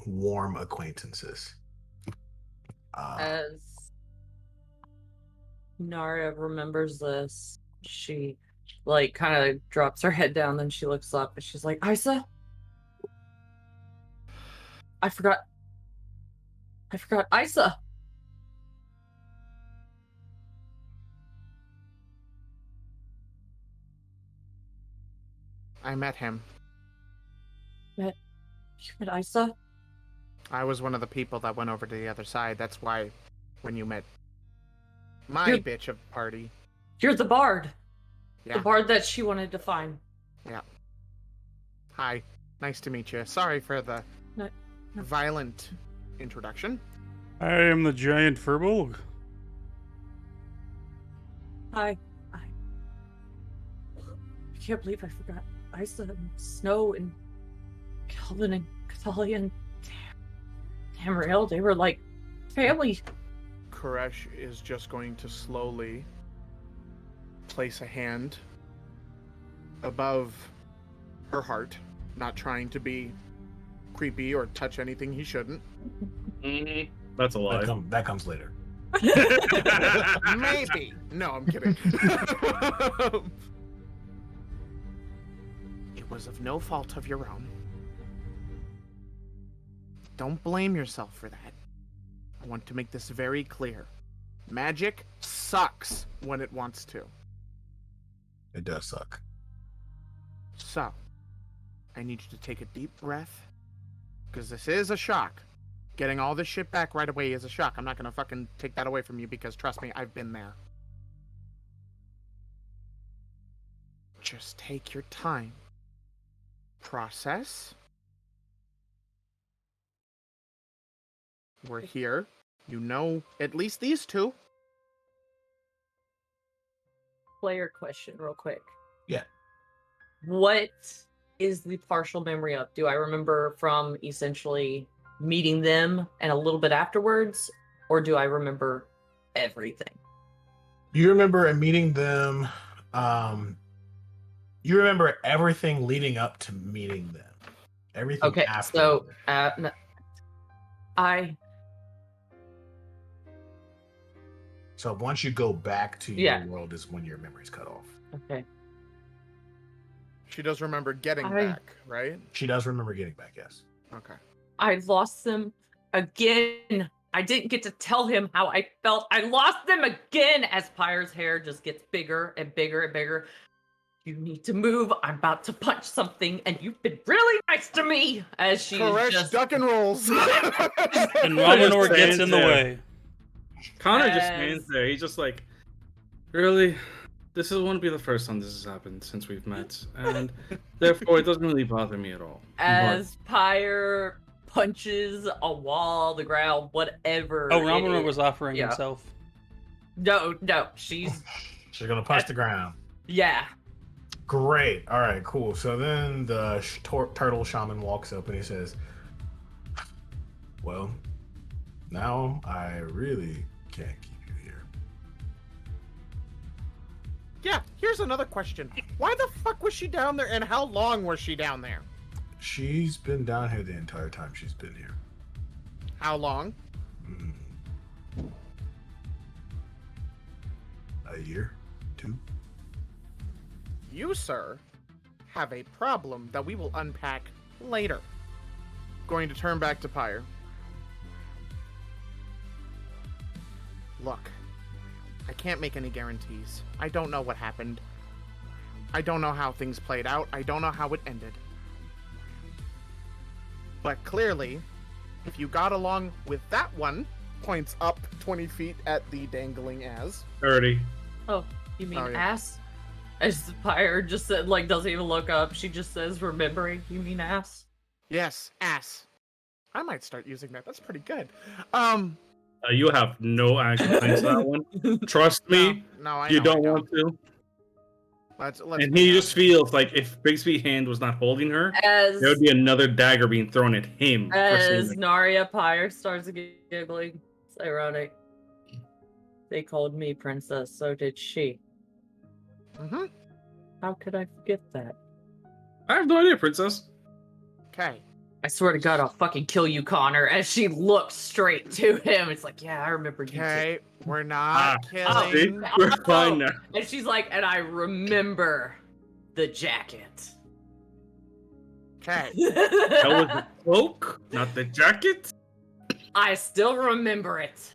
warm acquaintances. As Nara remembers this, she kind of drops her head down, then she looks up and she's like, Isa? I forgot Isa. I met him. You met Isa? I was one of the people that went over to the other side. That's why when you met my You're- bitch of the party. You're the bard. Yeah. The bard that she wanted to find. Yeah. Hi. Nice to meet you. Sorry for the No. violent introduction. I am the giant Furbolg. I can't believe I forgot Isa and Snow and Calvin and Cathalia and Tamriel. They were like family. Koresh is just going to slowly place a hand above her heart, not trying to be creepy or touch anything he shouldn't. That's a lie. That comes later. Maybe. No, I'm kidding. It was of no fault of your own. Don't blame yourself for that. I want to make this very clear. Magic sucks when it wants to. It does suck. So, I need you to take a deep breath, because this is a shock. Getting all this shit back right away is a shock. I'm not gonna fucking take that away from you, because trust me, I've been there. Just take your time. Process. We're here. You know at least these two. Player question, real quick. Yeah. What is the partial memory of? Do I remember from essentially meeting them and a little bit afterwards, or do I remember everything? You remember meeting them. You remember everything leading up to meeting them. Everything Okay, after. so them. So once you go back to your Yeah. world is when your memory's cut off. Okay. She does remember getting I- back, right? She does remember getting back, yes. Okay. I lost them again I didn't get to tell him how I felt. I lost them again as Pyre's hair just gets bigger and bigger and bigger. You need to move. I'm about to punch something, and you've been really nice to me. As she just duck and rolls. And Ramonor gets in the way. Connor just stands there. He's just like, really? This won't be the first time this has happened since we've met, and therefore it doesn't really bother me at all. As Pyre punches a wall, the ground, whatever. Oh, Ramonor was offering himself. No, she's gonna punch the ground. Yeah. Great. All right, cool. So then the turtle shaman walks up and he says, well, now I really can't keep you here. Yeah, here's another question. Why the fuck was she down there, and how long was she down there? She's been down here the entire time she's been here. How long? A year? 2? You, sir, have a problem that we will unpack later. Going to turn back to Pyre. Look, I can't make any guarantees. I don't know what happened. I don't know how things played out. I don't know how it ended. But clearly, if you got along with that one, points up 20 feet at the dangling ass. 30. Oh, you mean Oh, yeah. ass? As Pyre just said, like, doesn't even look up. She just says, remembering. You mean ass? Yes, ass. I might start using that. That's pretty good. You have no actual things to that one. Trust me, No, I you know, don't I want to. Let's And be he honest. just feels like if Bigsby's hand was not holding her, As there would be another dagger being thrown at him. for As saying Narya Pyre starts giggling, it's ironic. They called me princess, so did she. Mm-hmm. How could I forget that? I have no idea, princess. Okay. I swear to God, I'll fucking kill you, Connor. As she looks straight to him, it's like, yeah, I remember you. Okay. We're not See? killing. We're fine now. And she's like, and I remember the jacket. Okay. That was the cloak, not the jacket. I still remember it.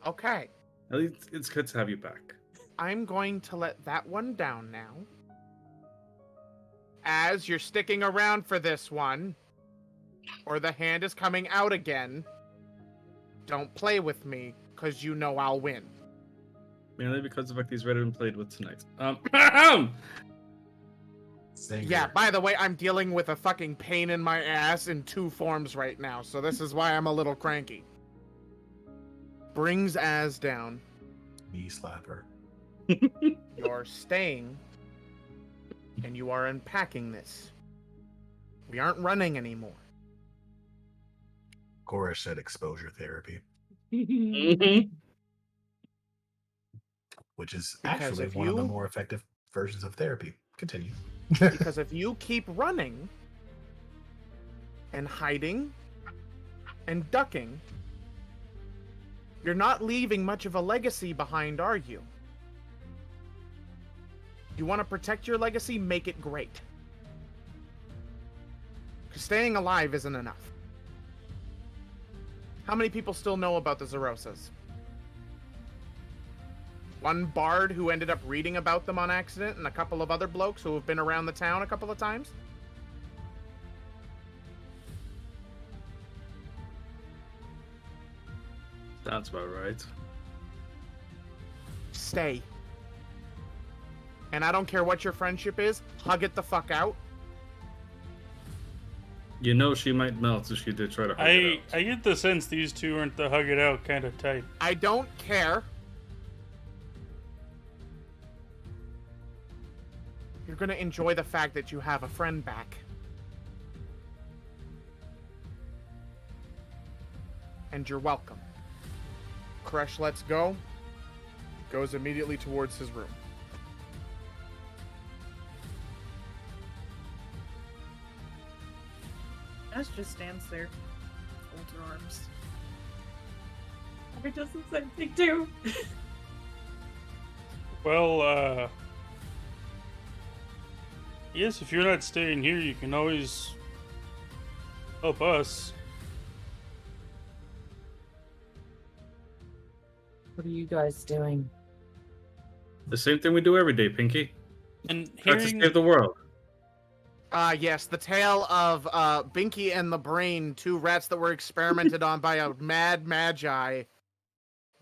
Okay. At least it's good to have you back. I'm going to let that one down now. As you're sticking around for this one, or the hand is coming out again, don't play with me, because you know I'll win. Mainly because the fact he's ready and played with tonight. Yeah, by the way, I'm dealing with a fucking pain in my ass in 2 forms right now, so this is why I'm a little cranky. Brings Az down. Knee slapper. You're staying, and you are unpacking this. We aren't running anymore. Cora said exposure therapy, Mhm. which is Because actually if one of the you- more effective versions of therapy. Continue. Because if you keep running, and hiding, and ducking, you're not leaving much of a legacy behind, are you? You want to protect your legacy? Make it great. Because staying alive isn't enough. How many people still know about the Zerosas? One bard who ended up reading about them on accident, and a couple of other blokes who have been around the town a couple of times? That's about right. Stay. And I don't care what your friendship is, hug it the fuck out. You know she might melt if she did try to hug it out. I get the sense these two aren't the hug it out kind of type. I don't care. You're gonna enjoy the fact that you have a friend back. And you're welcome. Crush lets go. Goes immediately towards his room. Ash just stands there, folds her arms. It does the same thing too. Well, yes, if you're not staying here, you can always help us. What are you guys doing? The same thing we do every day, Pinky. And Try to hearing save the world. Yes, the tale of Binky and the Brain, two rats that were experimented on by a mad magi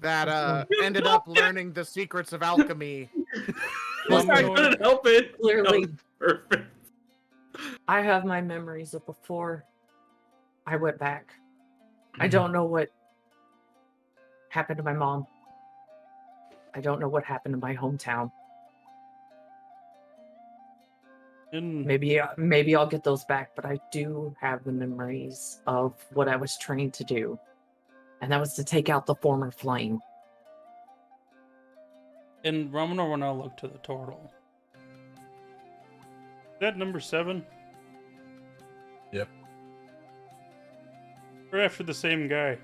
that ended up learning the secrets of alchemy. Well, I Lord. couldn't help it. Clearly, That was perfect. I have my memories of before I went back. I don't know what happened to my mom. I don't know what happened to my hometown. in Maybe I'll get those back, but I do have the memories of what I was trained to do. And that was to take out the former flame. Romanor will now look to the total. Is that number 7? Yep. We're after the same guy.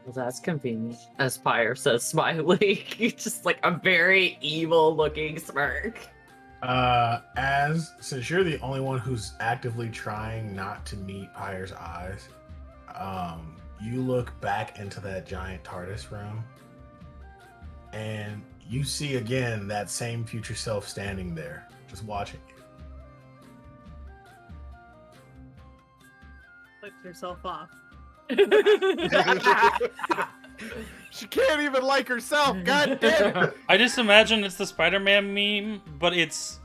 Well, that's convenient. As Pyre says, smiling. Just like a very evil looking smirk. Since you're the only one who's actively trying not to meet Pyre's eyes, you look back into that giant TARDIS room, and you see again that same future self standing there, just watching you. Flips herself off. She can't even like herself. God damn it. I just imagine it's the Spider-Man meme, but it's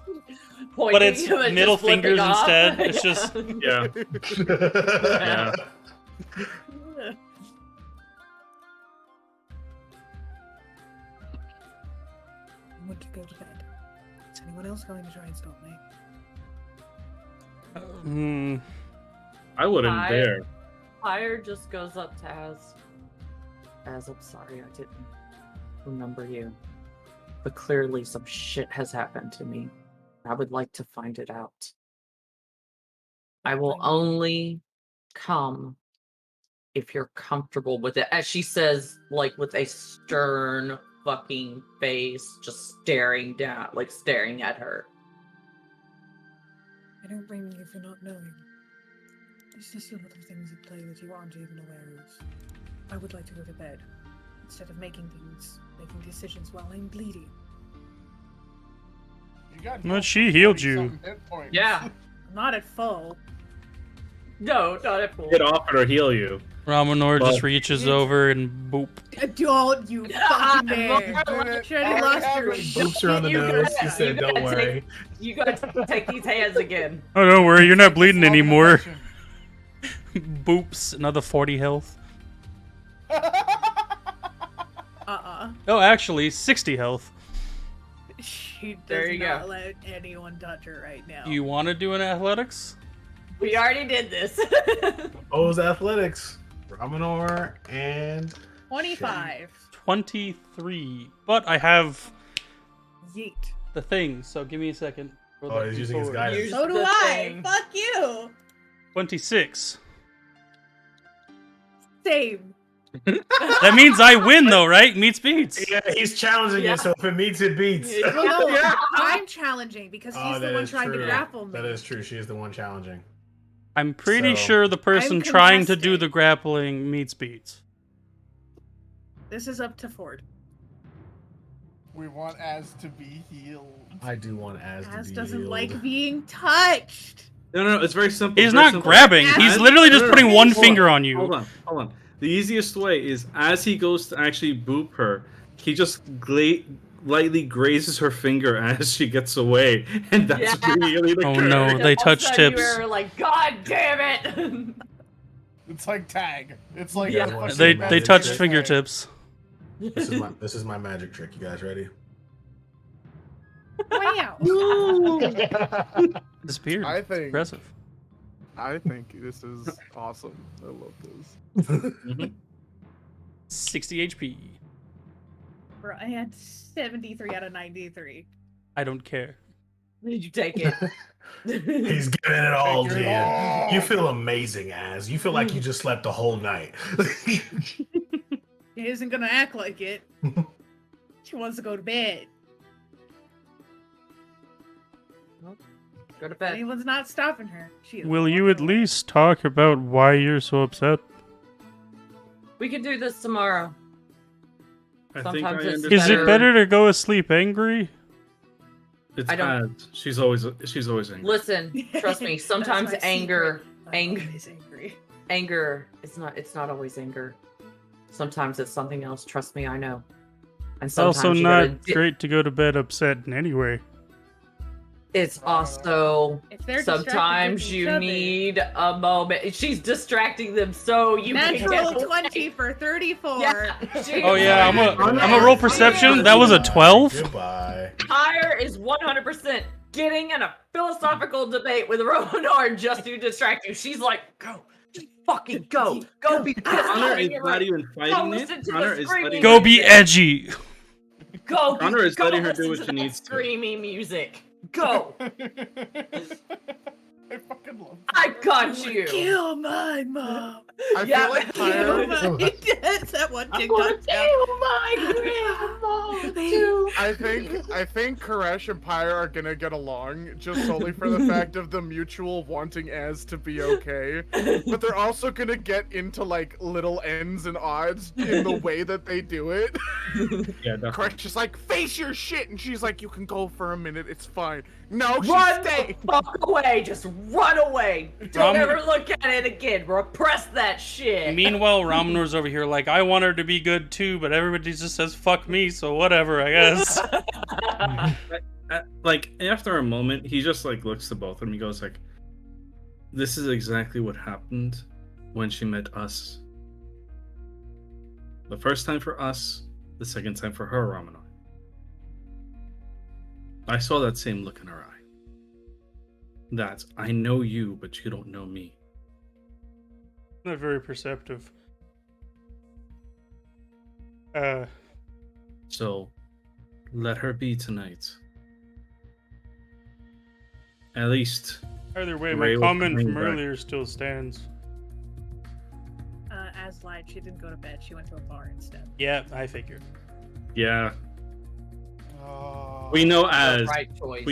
Pointing it's and just middle flipping fingers off. instead. It's just Yeah. Yeah. I want to go to bed. Is anyone else going to try and stop me? I wouldn't I- dare. Pyre just goes up to Az, I'm sorry, I didn't remember you. But clearly some shit has happened to me. I would like to find it out. I will only come if you're comfortable with it. As she says, like with a stern fucking face, just staring down, like staring at her. I don't blame you for not knowing. There's just a lot of things at play that you aren't even aware of. I would like to go to bed instead of making decisions while I'm bleeding. You got Well, healed she for healed 40-something hit points. Yeah. I'm not at full. No, not at full. Get off it or heal you. Ramonor just Well- reaches over and boop. Don't you Ah, fucking dare. She already lost her Boops her on the You nose. gotta- She said, you "Don't gotta worry." You gotta take these hands again. Oh, don't worry, you're not bleeding Slow anymore. motion. Boops, another 40 health. Oh, actually, 60 health. She There does you not go. let anyone touch her right now. You want to do an athletics? We already did this. O's athletics. Ramonor and 25. 23. But I have Yeet. the thing, so give me a second. Roll Oh, that he's using his D4. guidance. Use So do the I. thing. Fuck you. 26. Same. That means I win, though, right? Meets beats. yeah, he's challenging Yeah. it. So if it meets, it beats. Well, no, Yeah. I'm challenging because he's the that one is trying true. to grapple me. That is true. She is the one challenging. I'm pretty So- sure the person I'm trying to do contesting. the grappling meets beats. This is up to Ford. We want Az to be healed. I do want Az to Az be doesn't healed. like being touched. No, it's very simple. He's very not simple. grabbing. As- He's literally just No, no, putting no. one Hold finger on, on you. Hold on. The easiest way is as he goes to actually boop her, he just lightly grazes her finger as she gets away, and that's Yeah. really the Oh, curve. no. They All of a touch sudden tips. You were like, God damn it! It's like tag. It's like Yeah. a fucking They Magic touched trick. fingertips. This is my magic trick. You guys ready? Wow. Disappeared. I think Impressive. this is awesome. I love this. Mhm. 60 HP. Bro, I had 73 out of 93. I don't care. Did you take it? He's giving it all Take to it you. all. You feel amazing, Az. You feel like you just slept the whole night. She isn't gonna act like it. She wants to go to bed. Go to bed. Anyone's not stopping her. She is Will you at walking away. least talk about why you're so upset? We can do this tomorrow. I Sometimes it's Is it better- better to go to sleep angry? It's I don't- bad. She's always angry. Listen, trust me. That's Sometimes my anger, secret. I'm anger, always angry. anger. It's not always anger. Sometimes it's something else. Trust me, I know. And It's sometimes also you gotta not great to go to bed upset in any way. It's also If they're distracted with sometimes each you other- need a moment. She's distracting them so you can Natural get 20 for 34. Yeah, she- Oh yeah, I'm a roll perception. Goodbye. That was a 12. Goodbye. Tyre is 100% getting in a philosophical debate with Ronar just to distract you. She's like, go, just fucking go, go be pissed Connor off is in your not room. even fighting listen it. to the Connor is screaming. letting Go be edgy. Go, Connor is go letting her listen do what to she that needs to. screamy music. Go, I fucking love I got you. Kill my mom. I Yeah. feel like Kill Tyre, my That's that one I'm gonna TikTok. kill my grandma too. I think Koresh and Pyre are gonna get along just solely for the fact of the mutual wanting Az to be okay. But they're also gonna get into like little ends and odds in the way that they do it. Yeah, definitely. Koresh is like, face your shit, and she's like, you can go for a minute, it's fine. No, she Run stay. the fuck away. Just run away. Don't ever look at it again. Repress that shit. Meanwhile, Ramanor's over here like, I want her to be good too, but everybody just says fuck me, so whatever, I guess. Like after a moment, he just like looks to both of them. He goes like, "This is exactly what happened when she met us. The first time for us, the second time for her, Ramanor. I saw that same look in her eye. That's, I know you, but you don't know me. Not very perceptive. So, let her be tonight. At least, Either way, Ray my will comment bring from back. earlier still stands. As lied, she didn't go to bed. She went to a bar instead. Yeah, I figured. yeah, we know as Right choice.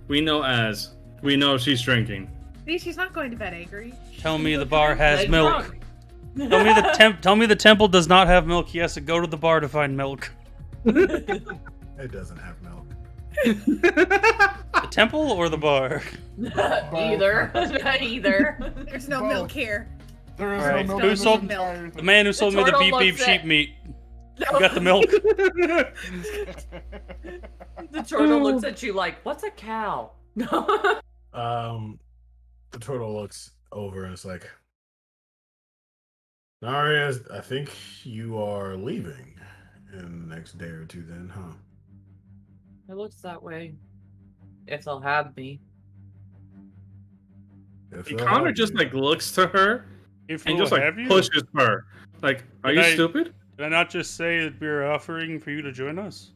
we know as we know she's drinking. See, she's not going to bed angry. Tell She's me the looking bar at has Like milk. drunk. Tell me the temple does not have milk. He has to go to the bar to find milk. It doesn't have milk. The temple or the bar? Either. Either. There's no Both. milk here. There is Alright, no milk. who in this sold- entire The man who sold me the turtle beep beep looks sheep at- meat. You got the milk. The turtle looks at you like, what's a cow? The turtle looks over and it's like, Naria, I think you are leaving in the next day or two then, huh? It looks that way. If they'll have me. If they'll Connor have just you. like looks to her If and we'll just like have you, pushes her. Like, are Did you I- stupid? did I not just say that we're offering for you to join us?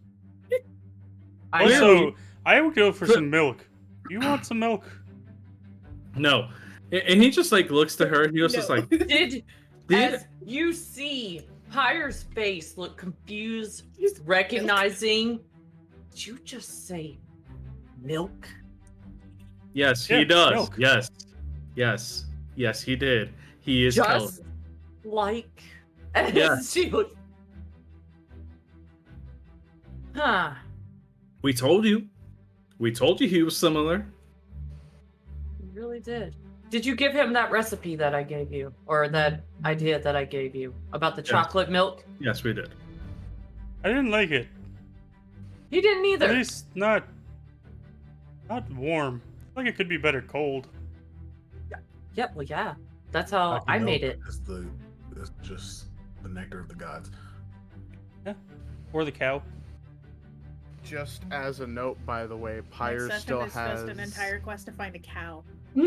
I Clearly- Also, I would go for Cl- some milk. You want some milk? No. And he just like looks to her and he goes just No. like, did did as you see Pyre's face look confused, recognizing. Did you just say milk? yes, Yeah, he does. milk. Yes. Yes. Yes, he did. He is Just Kelvin. like as Yeah. she looked. Huh. We told you. We told you he was similar. You really did. Did you give him that recipe that I gave you? Or that idea that I gave you about the Yes. chocolate milk? Yes, we did. I didn't like it. He didn't either. At least not warm. Like it could be better cold. Yeah, well, yeah. That's how Like, I milk made it. is it's just the nectar of the gods. Or the cow. Just as a note, by the way, Pyre Next still session is has. just an entire quest to find a cow on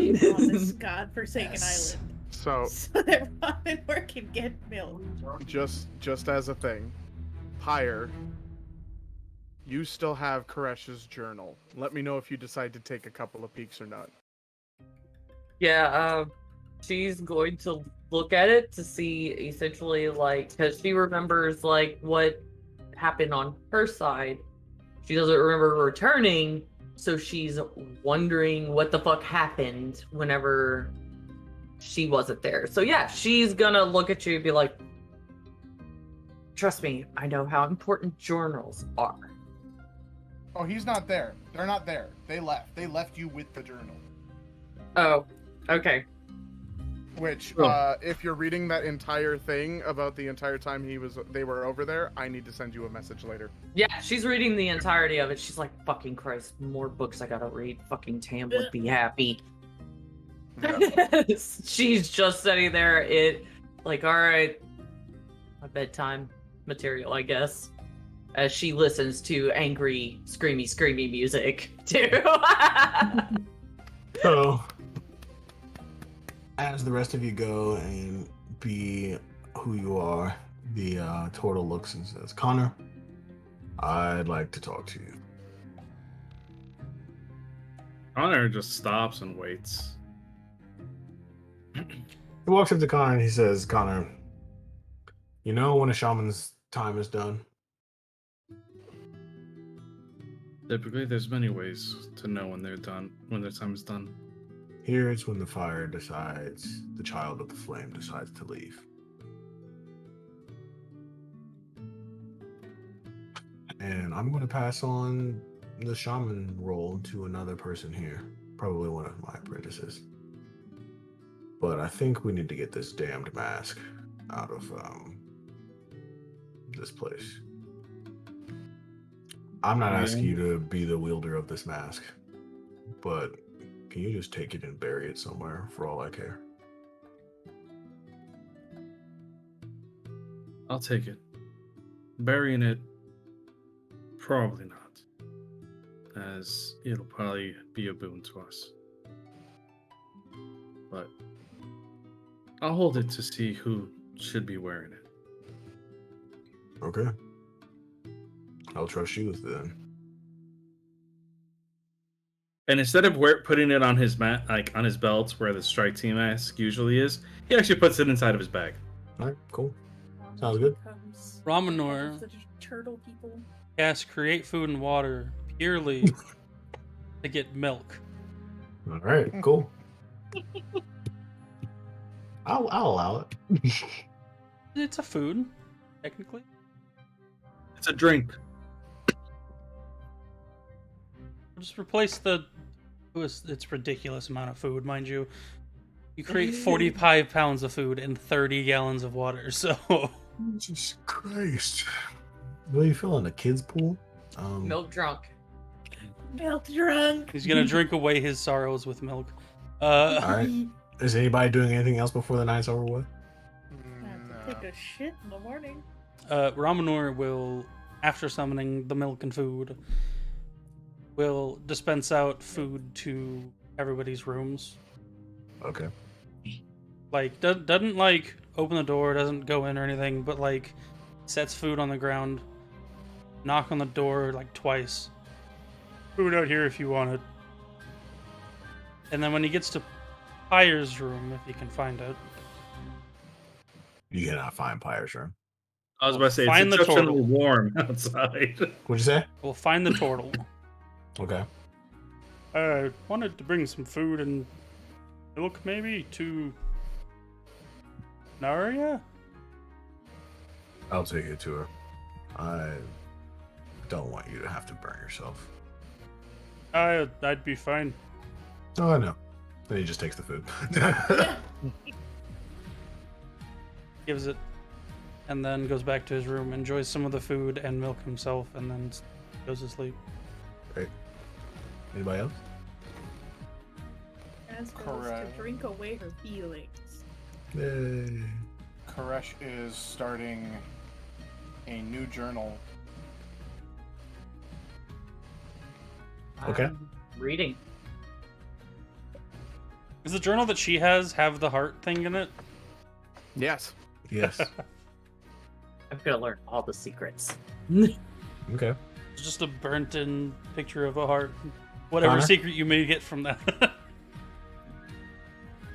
this godforsaken Yes. island, So so that Ramanor can get milk. just as a thing, Pyre, you still have Koresh's journal. Let me know if you decide to take a couple of peeks or not. Yeah, she's going to look at it to see essentially like because she remembers like what happened on her side. She doesn't remember returning, So she's wondering what the fuck happened whenever she wasn't there. So yeah, she's gonna look at you and be like, trust me, I know how important journals are. Oh, he's not there. They're not there. They left. They left you with the journal. Oh, okay. Which, Oh. if you're reading that entire thing about the entire time they were over there, I need to send you a message later. Yeah, she's reading the entirety of it. She's like, fucking Christ, more books I gotta read. Fucking Tam would be happy. Yeah. She's just sitting there, all right, my bedtime material, I guess. As she listens to angry, screamy music, too. So, as the rest of you go and be who you are, the turtle looks and says, Connor, I'd like to talk to you. Connor just stops and waits. He walks up to Connor and he says, Connor, you know when a shaman's time is done? Typically, there's many ways to know when they're done, when their time is done. Here it's when the fire decides, the child of the flame decides to leave. And I'm going to pass on the shaman role to another person here, probably one of my apprentices. But I think we need to get this damned mask out of this place. I'm not asking you to be the wielder of this mask, but can you just take it and bury it somewhere for all I care? I'll take it. Burying it, probably not, as it'll probably be a boon to us. But I'll hold it to see who should be wearing it. Okay. I'll trust you with it then. And instead of putting it on his on his belt where the strike team mask usually is, he actually puts it inside of his bag. All right, cool. Sounds good. Ramanor The turtle people. casts create food and water purely to get milk. All right, cool. I'll allow it. It's a food, technically. It's a drink. Just replace the. It's ridiculous amount of food, mind you. You create 45 pounds of food and 30 gallons of water, so. Jesus Christ. What are you feeling? A kid's pool? Milk drunk. Milk drunk. He's gonna drink away his sorrows with milk. All right. Is anybody doing anything else before the night's over with? Take a shit in the morning. Ramanor will, after summoning the milk and food, will dispense out food to everybody's rooms. Okay. Like, doesn't like open the door, doesn't go in or anything, but like sets food on the ground, knock on the door like twice. Food out here if you want it. And then when he gets to Pyre's room, if he can find it. You cannot find Pyre's room. I was about to say, Find it's the exceptionally turtle. warm outside. What'd you say? We'll find the turtle. Okay. I wanted to bring some food and milk maybe to Narya? I'll take it to her. I don't want you to have to burn yourself. I'd be fine. Oh, I know. Then he just takes the food. Gives it, and then goes back to his room, enjoys some of the food and milk himself, and then goes to sleep. Great. Anybody else? As goes to Correct. drink away her feelings. Yay. Koresh is starting a new journal. Okay. Reading. Does the journal that she has have the heart thing in it? Yes. Yes. I'm gonna learn all the secrets. Okay. It's just a burnt-in picture of a heart. Whatever Connor? secret you may get from that.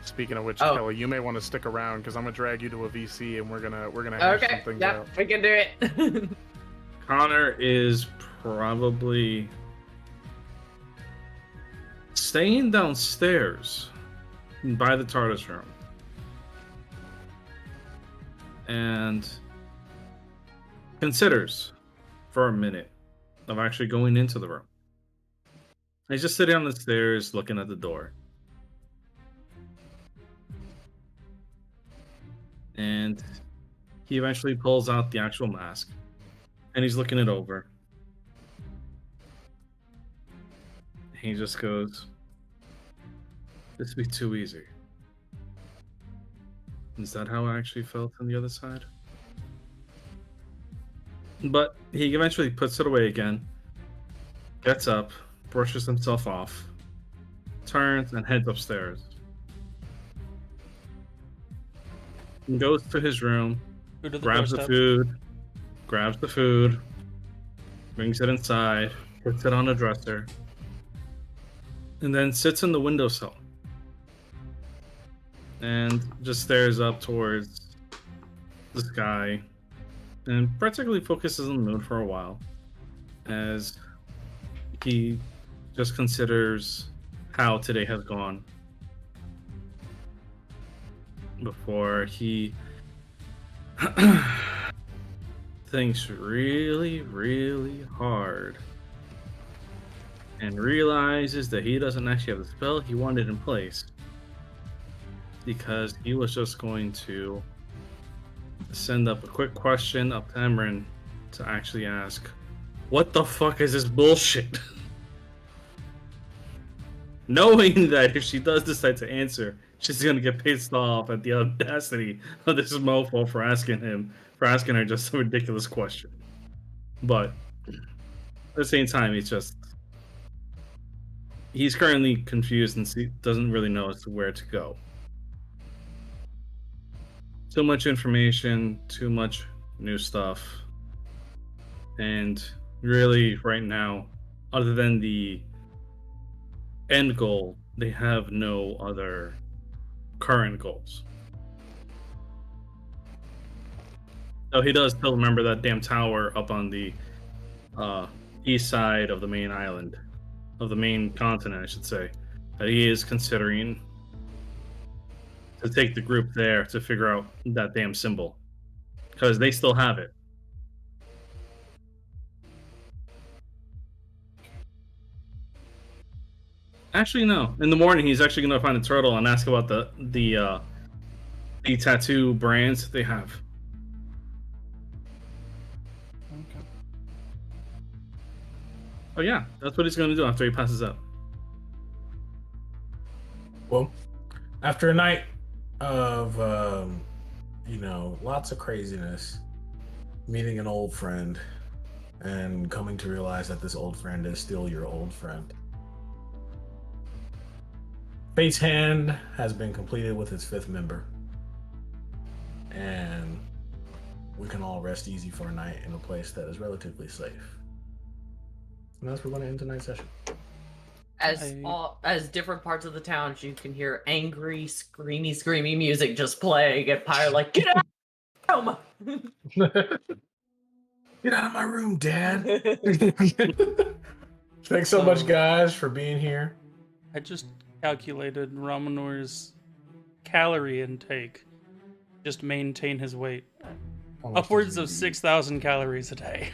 Speaking of which, Oh. Kelly, you may want to stick around because I'm gonna drag you to a VC and we're gonna hash Okay, some things yeah, out. we can do it. Connor is probably staying downstairs by the TARDIS room. And considers for a minute of actually going into the room. He's just sitting on the stairs looking at the door. And he eventually pulls out the actual mask. And he's looking it over. He just goes, "This would be too easy." Is that how I actually felt on the other side? But he eventually puts it away again, gets up, brushes himself off, turns, and heads upstairs. And goes to his room, grabs the food, brings it inside, puts it on a dresser, and then sits in the windowsill and just stares up towards the sky and practically focuses on the moon for a while as he just considers how today has gone before he thinks really, really hard and realizes that he doesn't actually have the spell he wanted in place because he was just going to send up a quick question up to Emran to actually ask, what the fuck is this bullshit? Knowing that if she does decide to answer, she's gonna get pissed off at the audacity of this mofo for asking her just a ridiculous question. But at the same time, he's currently confused and doesn't really know as to where to go. Too much information, too much new stuff, and really right now, other than the end goal, they have no other current goals. So he does still remember that damn tower up on the east side of the main island, of the main continent, I should say, that he is considering to take the group there to figure out that damn symbol, because they still have it. Actually, no. In the morning, he's actually going to find a turtle and ask about the tattoo brands that they have. Okay. Oh yeah, that's what he's going to do after he passes out. Well, after a night of lots of craziness, meeting an old friend and coming to realize that this old friend is still your old friend, Fate's Hand has been completed with its 5th member, and we can all rest easy for a night in a place that is relatively safe. And that's where we're going to end tonight's session. As different parts of the town, you can hear angry, screamy music just playing, and Pyre like, get out of my room! Get out of my room, Dad! Thanks so much, guys, for being here. I just calculated Ramanor's calorie intake. Just maintain his weight. Upwards of 6,000 calories a day.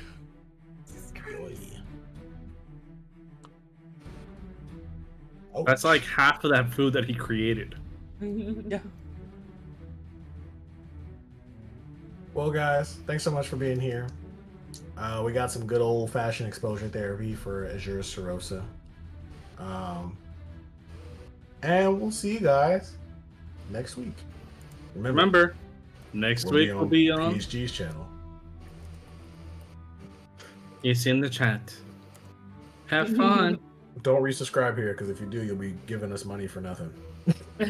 Oh. That's like half of that food that he created. Yeah. Well, guys, thanks so much for being here. We got some good old-fashioned exposure therapy for Azure Serosa. And we'll see you guys next week. Remember, next week will be on PHG's channel. It's in the chat. Have fun. Don't resubscribe here, because if you do, you'll be giving us money for nothing. All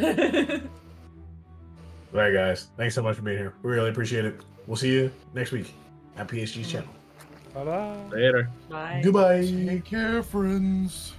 right, guys. Thanks so much for being here. We really appreciate it. We'll see you next week at PHG's channel. Bye-bye. Later. Bye. Goodbye. Take care, friends.